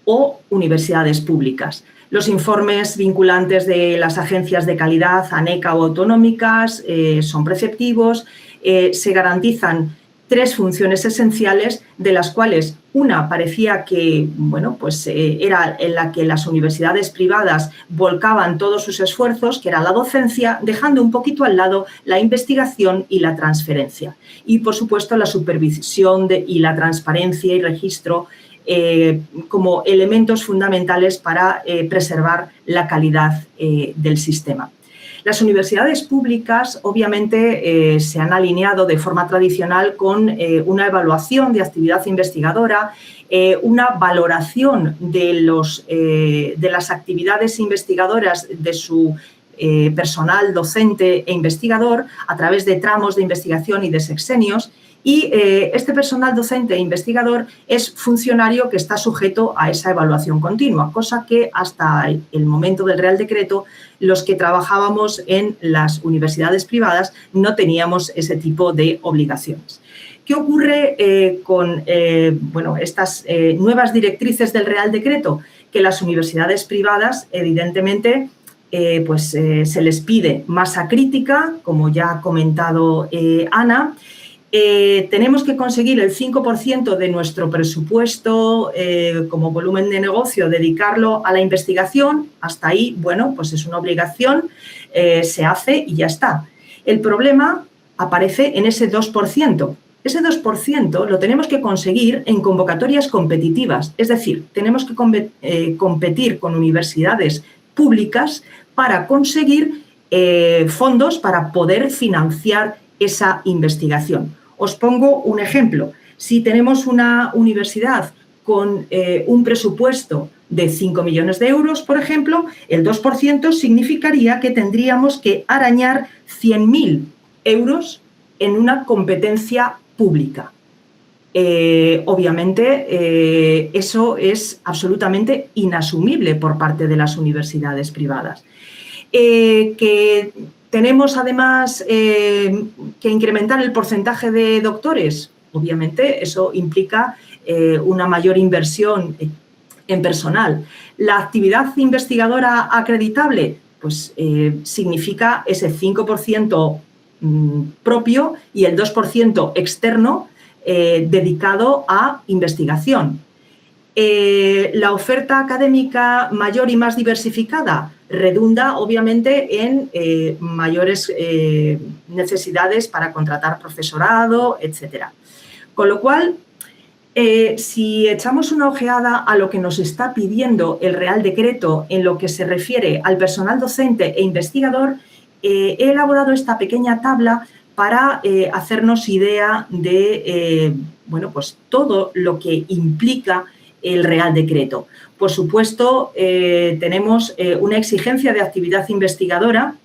o universidades públicas. Los informes vinculantes de las agencias de calidad, ANECA o autonómicas, son preceptivos. Se garantizan 3 funciones esenciales, de las cuales una parecía que era en la que las universidades privadas volcaban todos sus esfuerzos, que era la docencia, dejando un poquito al lado la investigación y la transferencia. Y, por supuesto, la supervisión y la transparencia y registro como elementos fundamentales para preservar la calidad del sistema. Las universidades públicas, obviamente, se han alineado de forma tradicional con una evaluación de actividad investigadora, una valoración de las actividades investigadoras de su personal docente e investigador a través de tramos de investigación y de sexenios. Y este personal docente e investigador es funcionario que está sujeto a esa evaluación continua, cosa que hasta el momento del Real Decreto los que trabajábamos en las universidades privadas no teníamos ese tipo de obligaciones. ¿Qué ocurre con estas nuevas directrices del Real Decreto? Que las universidades privadas, evidentemente, se les pide masa crítica, como ya ha comentado Ana. Tenemos que conseguir el 5% de nuestro presupuesto como volumen de negocio, dedicarlo a la investigación. Hasta ahí, es una obligación, se hace y ya está. El problema aparece en ese 2%. Ese 2% lo tenemos que conseguir en convocatorias competitivas, es decir, tenemos que competir con universidades públicas para conseguir fondos para poder financiar esa investigación. Os pongo un ejemplo. Si tenemos una universidad con un presupuesto de 5 millones de euros, por ejemplo, el 2% significaría que tendríamos que arañar 100.000 euros en una competencia pública. Obviamente, eso es absolutamente inasumible por parte de las universidades privadas. Que tenemos, además, que incrementar el porcentaje de doctores. Obviamente, eso implica una mayor inversión en personal. La actividad investigadora acreditable, significa ese 5% propio y el 2% externo dedicado a investigación. La oferta académica mayor y más diversificada redunda, obviamente, en mayores necesidades para contratar profesorado, etcétera. Con lo cual, si echamos una ojeada a lo que nos está pidiendo el Real Decreto en lo que se refiere al personal docente e investigador, he elaborado esta pequeña tabla para hacernos idea de todo lo que implica el Real Decreto. Por supuesto, tenemos una exigencia de actividad investigadora,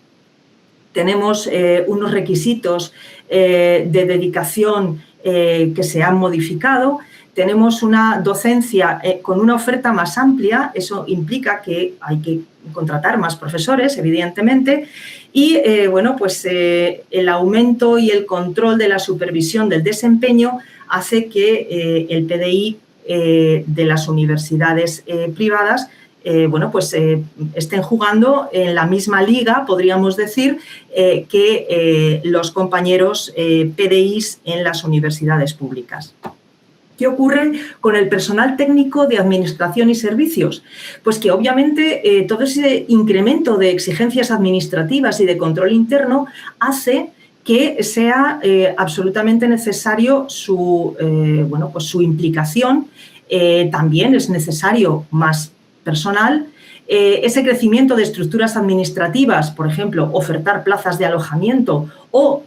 tenemos unos requisitos de dedicación que se han modificado, tenemos una docencia con una oferta más amplia, eso implica que hay que contratar más profesores, evidentemente, y el aumento y el control de la supervisión del desempeño hace que el PDI de las universidades privadas estén jugando en la misma liga, podríamos decir, que los compañeros PDIs en las universidades públicas. ¿Qué ocurre con el personal técnico de administración y servicios? Pues que obviamente todo ese incremento de exigencias administrativas y de control interno hace que sea absolutamente necesario su implicación. También es necesario más personal. Ese crecimiento de estructuras administrativas, por ejemplo, ofertar plazas de alojamiento o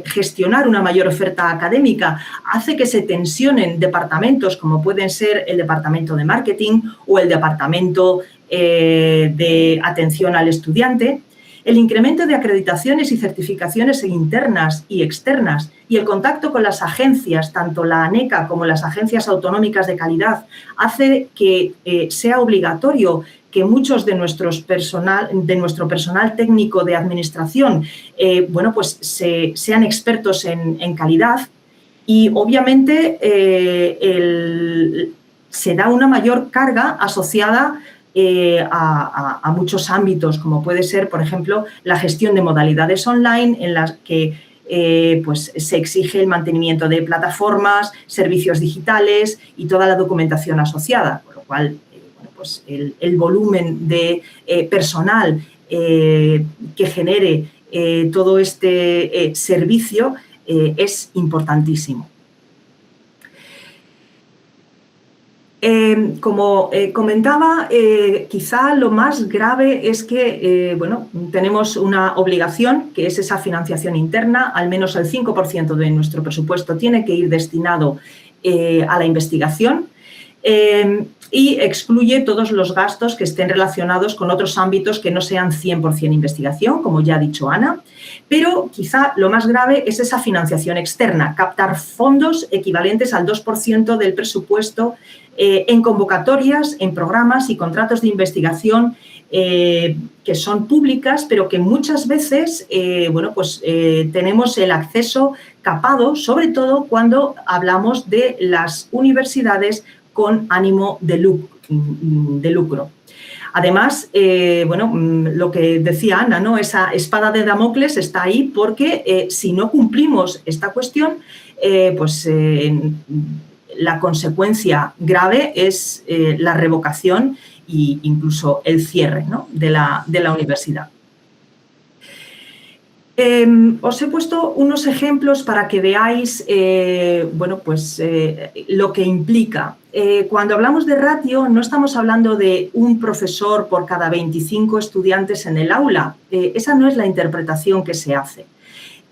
gestionar una mayor oferta académica, hace que se tensionen departamentos como pueden ser el departamento de marketing o el departamento de atención al estudiante. El incremento de acreditaciones y certificaciones internas y externas y el contacto con las agencias, tanto la ANECA como las agencias autonómicas de calidad, hace que sea obligatorio que muchos de nuestro personal técnico de administración sean expertos en calidad y, obviamente, se da una mayor carga asociada a muchos ámbitos, como puede ser, por ejemplo, la gestión de modalidades online en las que pues se exige el mantenimiento de plataformas, servicios digitales y toda la documentación asociada, con lo cual bueno, pues el volumen de personal que genere todo este servicio es importantísimo. Como comentaba, quizá lo más grave es que bueno, tenemos una obligación, que es esa financiación interna. Al menos el 5% de nuestro presupuesto tiene que ir destinado a la investigación y excluye todos los gastos que estén relacionados con otros ámbitos que no sean 100% investigación, como ya ha dicho Ana. Pero quizá lo más grave es esa financiación externa, captar fondos equivalentes al 2% del presupuesto en convocatorias, en programas y contratos de investigación que son públicas, pero que muchas veces bueno, pues, tenemos el acceso capado, sobre todo cuando hablamos de las universidades con ánimo de lucro. Además, bueno, lo que decía Ana, ¿no? Esa espada de Damocles está ahí porque si no cumplimos esta cuestión, pues la consecuencia grave es la revocación e incluso el cierre, ¿no? de la universidad. Os he puesto unos ejemplos para que veáis bueno, pues, lo que implica. Cuando hablamos de ratio, no estamos hablando de un profesor por cada 25 estudiantes en el aula. Esa no es la interpretación que se hace.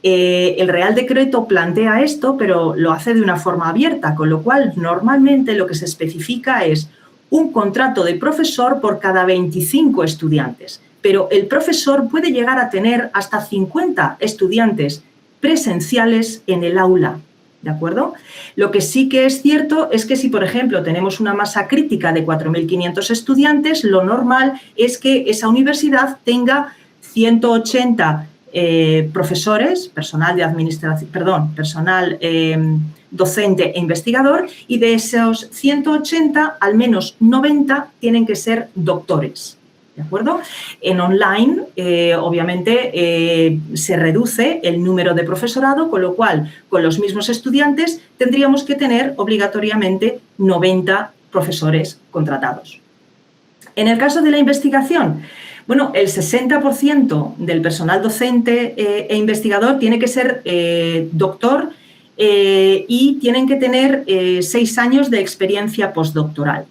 El Real Decreto plantea esto, pero lo hace de una forma abierta, con lo cual normalmente lo que se especifica es un contrato de profesor por cada 25 estudiantes. Pero el profesor puede llegar a tener hasta 50 estudiantes presenciales en el aula, ¿de acuerdo? Lo que sí que es cierto es que si, por ejemplo, tenemos una masa crítica de 4.500 estudiantes, lo normal es que esa universidad tenga 180 profesores, personal de administración, perdón, personal docente e investigador, y de esos 180, al menos 90 tienen que ser doctores. ¿De acuerdo? En online, obviamente, se reduce el número de profesorado, con lo cual, con los mismos estudiantes, tendríamos que tener obligatoriamente 90 profesores contratados. En el caso de la investigación, bueno, el 60% del personal docente e investigador tiene que ser doctor y tienen que tener 6 años de experiencia postdoctoral.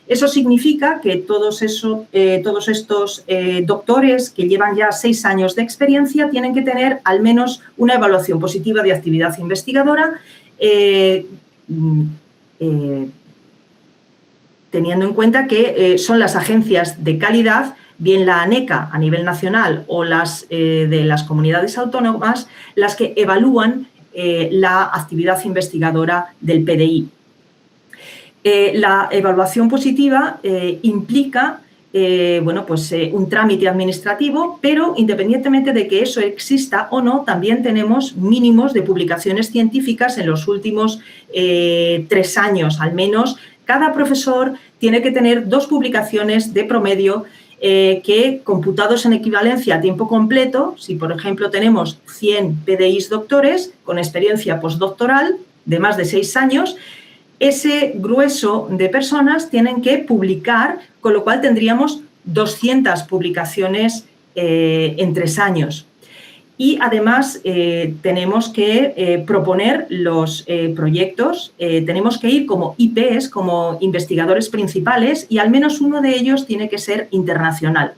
Eso significa que todos estos doctores que llevan ya 6 años de experiencia tienen que tener al menos una evaluación positiva de actividad investigadora, teniendo en cuenta que son las agencias de calidad, bien la ANECA a nivel nacional o las de las comunidades autónomas, las que evalúan la actividad investigadora del PDI. La evaluación positiva implica bueno, pues, un trámite administrativo, pero independientemente de que eso exista o no, también tenemos mínimos de publicaciones científicas en los últimos 3 años al menos. Cada profesor tiene que tener 2 publicaciones de promedio que, computados en equivalencia a tiempo completo, si por ejemplo tenemos 100 PDIs doctores con experiencia postdoctoral de más de 6 años, ese grueso de personas tienen que publicar, con lo cual tendríamos 200 publicaciones en 3 años. Y además tenemos que proponer los proyectos, tenemos que ir como IPs, como investigadores principales, y al menos uno de ellos tiene que ser internacional.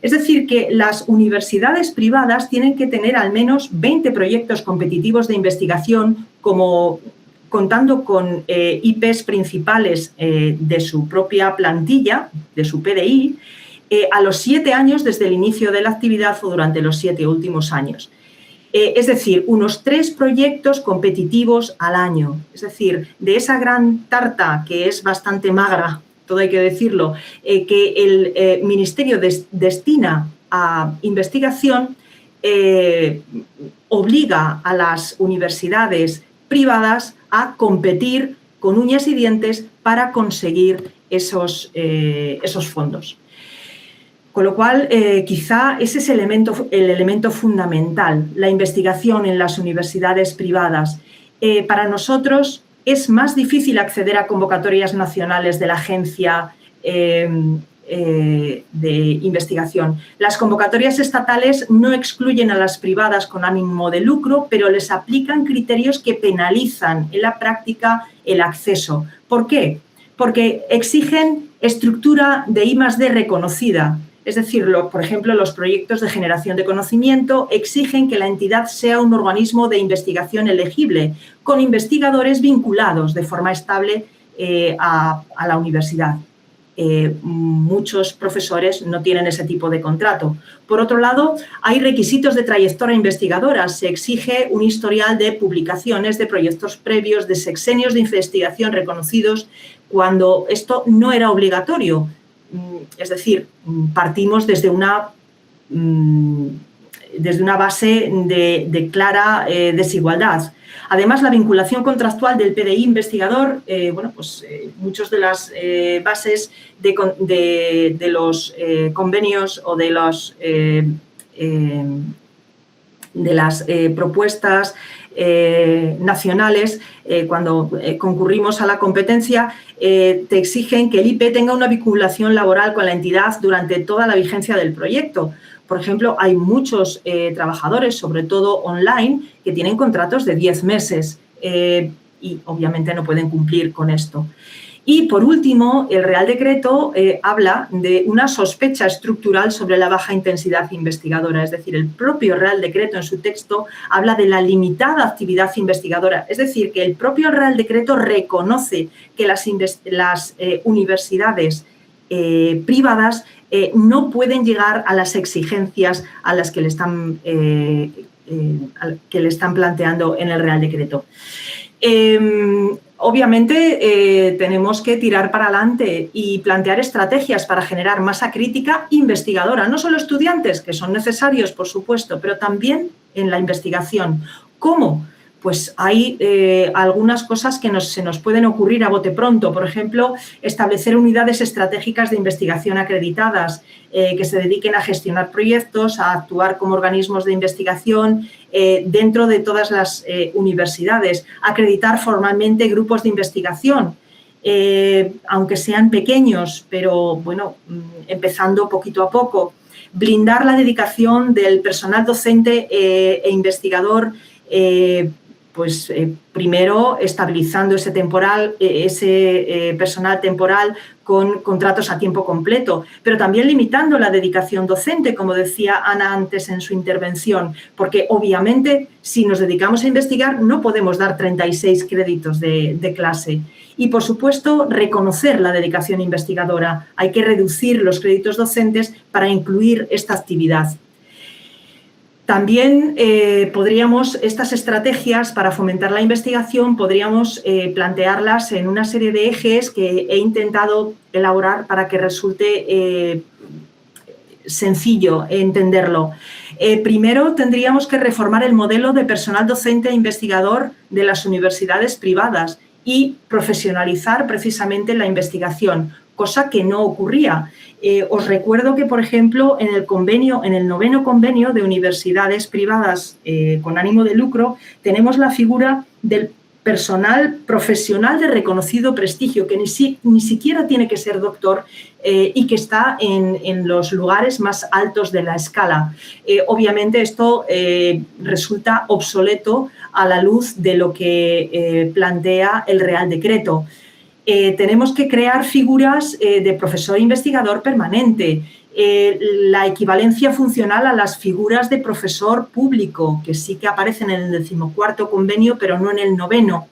Es decir, que las universidades privadas tienen que tener al menos 20 proyectos competitivos de investigación contando con IPs principales de su propia plantilla, de su PDI, a los 7 años desde el inicio de la actividad o durante los 7 últimos años. Es decir, unos 3 proyectos competitivos al año. Es decir, de esa gran tarta, que es bastante magra, todo hay que decirlo, que el Ministerio destina a investigación, obliga a las universidades privadas a competir con uñas y dientes para conseguir esos fondos. Con lo cual, quizá ese es el elemento fundamental, la investigación en las universidades privadas. Para nosotros es más difícil acceder a convocatorias nacionales de la agencia de investigación. Las convocatorias estatales no excluyen a las privadas con ánimo de lucro, pero les aplican criterios que penalizan en la práctica el acceso. ¿Por qué? Porque exigen estructura de I+D reconocida. Es decir, por ejemplo, los proyectos de generación de conocimiento exigen que la entidad sea un organismo de investigación elegible, con investigadores vinculados de forma estable a la universidad. Muchos profesores no tienen ese tipo de contrato. Por otro lado, hay requisitos de trayectoria investigadora. Se exige un historial de publicaciones, de proyectos previos, de sexenios de investigación reconocidos, cuando esto no era obligatorio. Es decir, partimos desde una base de clara desigualdad. Además, la vinculación contractual del PDI investigador, muchas de las bases de los convenios o de las propuestas nacionales, cuando concurrimos a la competencia, te exigen que el IP tenga una vinculación laboral con la entidad durante toda la vigencia del proyecto. Por ejemplo, hay muchos trabajadores, sobre todo online, que tienen contratos de 10 meses y obviamente no pueden cumplir con esto. Y, por último, el Real Decreto habla de una sospecha estructural sobre la baja intensidad investigadora. Es decir, el propio Real Decreto en su texto habla de la limitada actividad investigadora. Es decir, que el propio Real Decreto reconoce que las universidades privadas no pueden llegar a las exigencias a las que le están planteando en el Real Decreto. Obviamente, tenemos que tirar para adelante y plantear estrategias para generar masa crítica investigadora, no solo estudiantes, que son necesarios, por supuesto, pero también en la investigación. ¿Cómo? Pues hay algunas cosas que se nos pueden ocurrir a bote pronto. Por ejemplo, establecer unidades estratégicas de investigación acreditadas que se dediquen a gestionar proyectos, a actuar como organismos de investigación dentro de todas las universidades, acreditar formalmente grupos de investigación, aunque sean pequeños, pero bueno, empezando poquito a poco. Blindar la dedicación del personal docente e investigador, primero estabilizando ese personal temporal con contratos a tiempo completo, pero también limitando la dedicación docente, como decía Ana antes en su intervención, porque obviamente si nos dedicamos a investigar no podemos dar 36 créditos de clase. Y, por supuesto, reconocer la dedicación investigadora. Hay que reducir los créditos docentes para incluir esta actividad. También estas estrategias para fomentar la investigación, podríamos plantearlas en una serie de ejes que he intentado elaborar para que resulte sencillo entenderlo. Primero, tendríamos que reformar el modelo de personal docente e investigador de las universidades privadas y profesionalizar precisamente la investigación, cosa que no ocurría. Os recuerdo que, por ejemplo, en el 9º convenio de universidades privadas con ánimo de lucro, tenemos la figura del personal profesional de reconocido prestigio, que ni siquiera tiene que ser doctor y que está en los lugares más altos de la escala. Obviamente esto resulta obsoleto a la luz de lo que plantea el Real Decreto. Tenemos que crear figuras de profesor investigador permanente, la equivalencia funcional a las figuras de profesor público, que sí que aparecen en el 14º convenio, pero no en el 9º.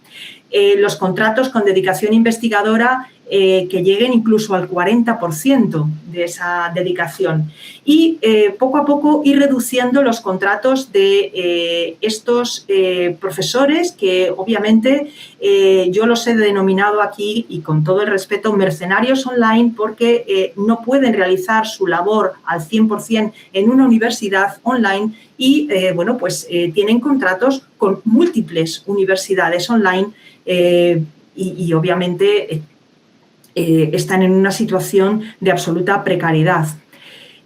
Los contratos con dedicación investigadora que lleguen incluso al 40% de esa dedicación. Y poco a poco ir reduciendo los contratos de estos profesores que obviamente yo los he denominado aquí, y con todo el respeto, mercenarios online, porque no pueden realizar su labor al 100% en una universidad online y tienen contratos con múltiples universidades online y obviamente están en una situación de absoluta precariedad.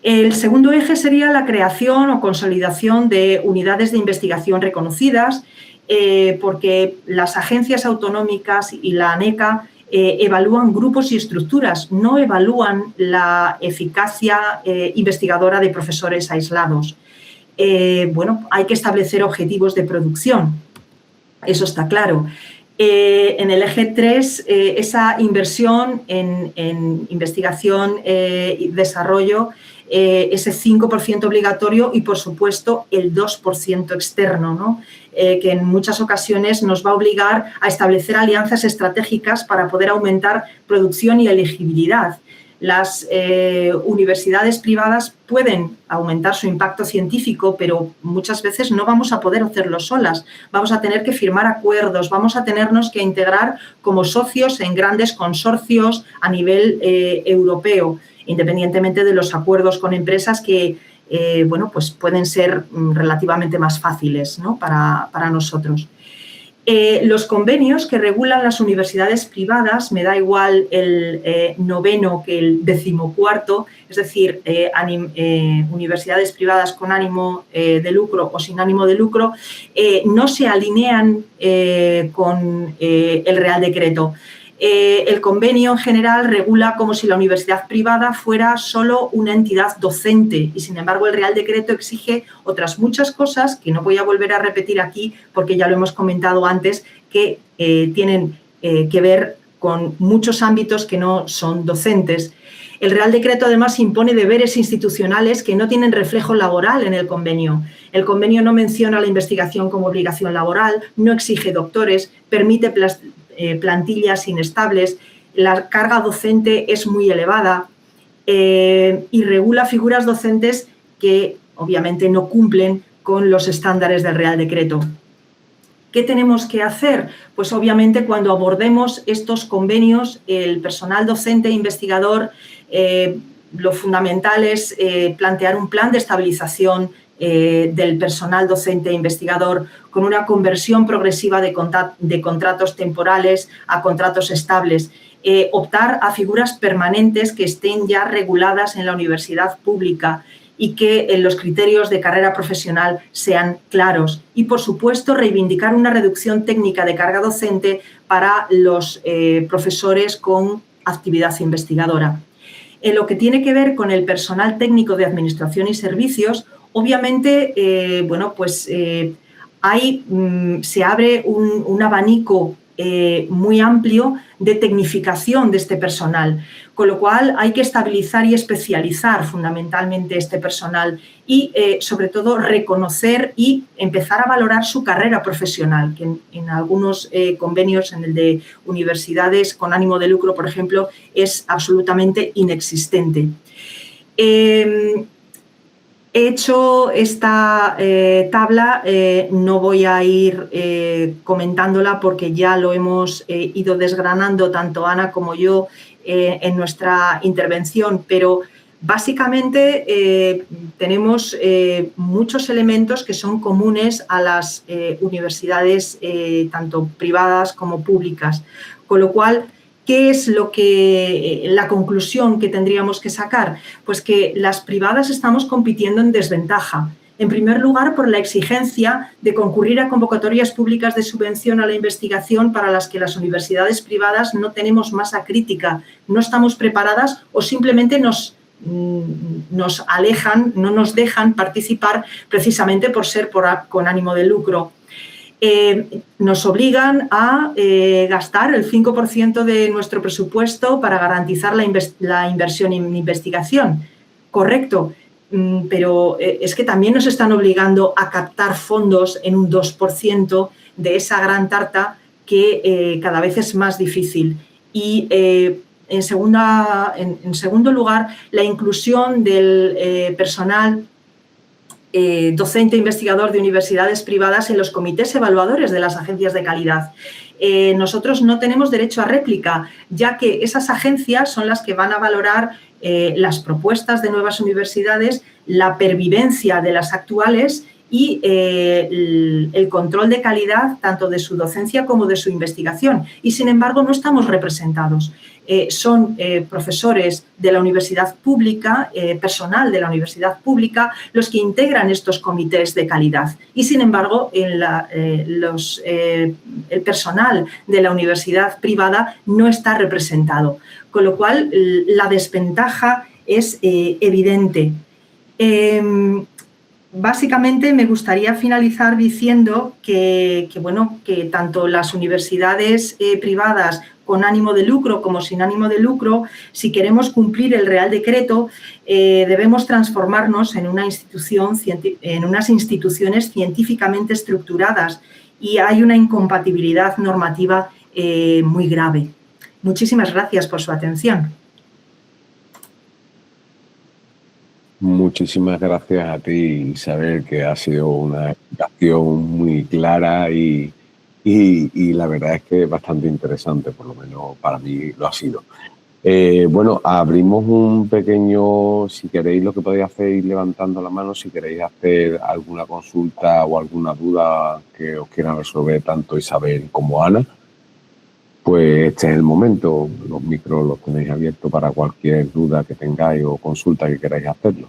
El segundo eje sería la creación o consolidación de unidades de investigación reconocidas, porque las agencias autonómicas y la ANECA evalúan grupos y estructuras, no evalúan la eficacia investigadora de profesores aislados. Bueno, hay que establecer objetivos de producción, eso está claro. En el eje 3, esa inversión en investigación y desarrollo, ese 5% obligatorio y, por supuesto, el 2% externo, ¿no? Que en muchas ocasiones nos va a obligar a establecer alianzas estratégicas para poder aumentar producción y elegibilidad. Las universidades privadas pueden aumentar su impacto científico, pero muchas veces no vamos a poder hacerlo solas. Vamos a tener que firmar acuerdos, vamos a tenernos que integrar como socios en grandes consorcios a nivel europeo, independientemente de los acuerdos con empresas que bueno, pues pueden ser relativamente más fáciles, ¿no? para nosotros. Los convenios que regulan las universidades privadas, me da igual el 9º que el 14º, es decir, universidades privadas con ánimo de lucro o sin ánimo de lucro, no se alinean con el Real Decreto. El convenio en general regula como si la universidad privada fuera solo una entidad docente y, sin embargo, el Real Decreto exige otras muchas cosas que no voy a volver a repetir aquí porque ya lo hemos comentado antes, que tienen que ver con muchos ámbitos que no son docentes. El Real Decreto, además, impone deberes institucionales que no tienen reflejo laboral en el convenio. El convenio no menciona la investigación como obligación laboral, no exige doctores, permite plantillas inestables, la carga docente es muy elevada y regula figuras docentes que obviamente no cumplen con los estándares del Real Decreto. ¿Qué tenemos que hacer? Pues obviamente cuando abordemos estos convenios, el personal docente e investigador, lo fundamental es plantear un plan de estabilización del personal docente e investigador con una conversión progresiva de contratos temporales a contratos estables, optar a figuras permanentes que estén ya reguladas en la universidad pública y que los criterios de carrera profesional sean claros y, por supuesto, reivindicar una reducción técnica de carga docente para los profesores con actividad investigadora. En lo que tiene que ver con el personal técnico de administración y servicios, obviamente, bueno, pues se abre un abanico muy amplio de tecnificación de este personal, con lo cual hay que estabilizar y especializar fundamentalmente este personal y, sobre todo, reconocer y empezar a valorar su carrera profesional, que en algunos convenios, en el de universidades con ánimo de lucro, por ejemplo, es absolutamente inexistente. He hecho esta tabla, no voy a ir comentándola porque ya lo hemos ido desgranando tanto Ana como yo en nuestra intervención, pero básicamente tenemos muchos elementos que son comunes a las universidades tanto privadas como públicas, con lo cual, ¿qué es la conclusión que tendríamos que sacar? Pues que las privadas estamos compitiendo en desventaja. En primer lugar, por la exigencia de concurrir a convocatorias públicas de subvención a la investigación para las que las universidades privadas no tenemos masa crítica, no estamos preparadas o simplemente nos alejan, no nos dejan participar precisamente por ser con ánimo de lucro. Nos obligan a gastar el 5% de nuestro presupuesto para garantizar la inversión en investigación. Correcto, pero es que también nos están obligando a captar fondos en un 2% de esa gran tarta que cada vez es más difícil. Y en segundo lugar, la inclusión del personal docente e investigador de universidades privadas en los comités evaluadores de las agencias de calidad. Nosotros no tenemos derecho a réplica, ya que esas agencias son las que van a valorar las propuestas de nuevas universidades, la pervivencia de las actuales y el control de calidad tanto de su docencia como de su investigación. Y, sin embargo, no estamos representados. Son profesores de la universidad pública, personal de la universidad pública, los que integran estos comités de calidad. Y, sin embargo, el personal de la universidad privada no está representado. Con lo cual, la desventaja es evidente. Básicamente, me gustaría finalizar diciendo que tanto las universidades privadas con ánimo de lucro como sin ánimo de lucro, si queremos cumplir el Real Decreto, debemos transformarnos en unas instituciones científicamente estructuradas, y hay una incompatibilidad normativa muy grave. Muchísimas gracias por su atención. Muchísimas gracias a ti, Isabel, que ha sido una explicación muy clara y la verdad es que bastante interesante, por lo menos para mí lo ha sido. Bueno, abrimos un pequeño, si queréis, lo que podéis hacer ir levantando la mano, si queréis hacer alguna consulta o alguna duda que os quieran resolver tanto Isabel como Ana, pues este es el momento. Los micros los tenéis abiertos para cualquier duda que tengáis o consulta que queráis hacerlo.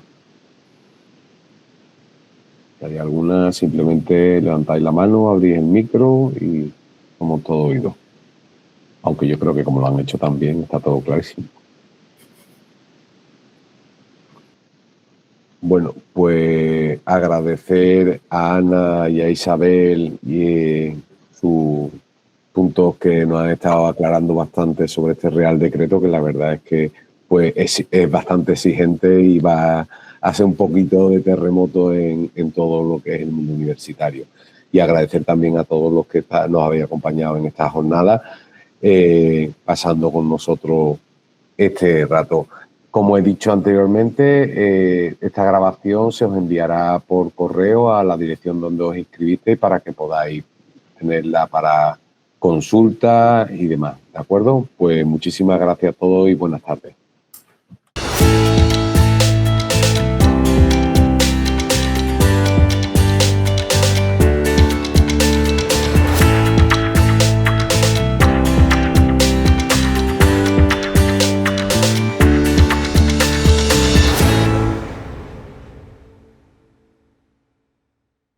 Si hay alguna, simplemente levantáis la mano, abrís el micro y somos todo oídos. Aunque yo creo que como lo han hecho también, está todo clarísimo. Bueno, pues agradecer a Ana y a Isabel y sus puntos que nos han estado aclarando bastante sobre este Real Decreto, que la verdad es que pues, es bastante exigente y va a hacer un poquito de terremoto en todo lo que es el mundo universitario. Y agradecer también a todos los que nos habéis acompañado en esta jornada, pasando con nosotros este rato. Como he dicho anteriormente, esta grabación se os enviará por correo a la dirección donde os inscribiste para que podáis tenerla para consultas y demás, ¿de acuerdo? Pues muchísimas gracias a todos y buenas tardes.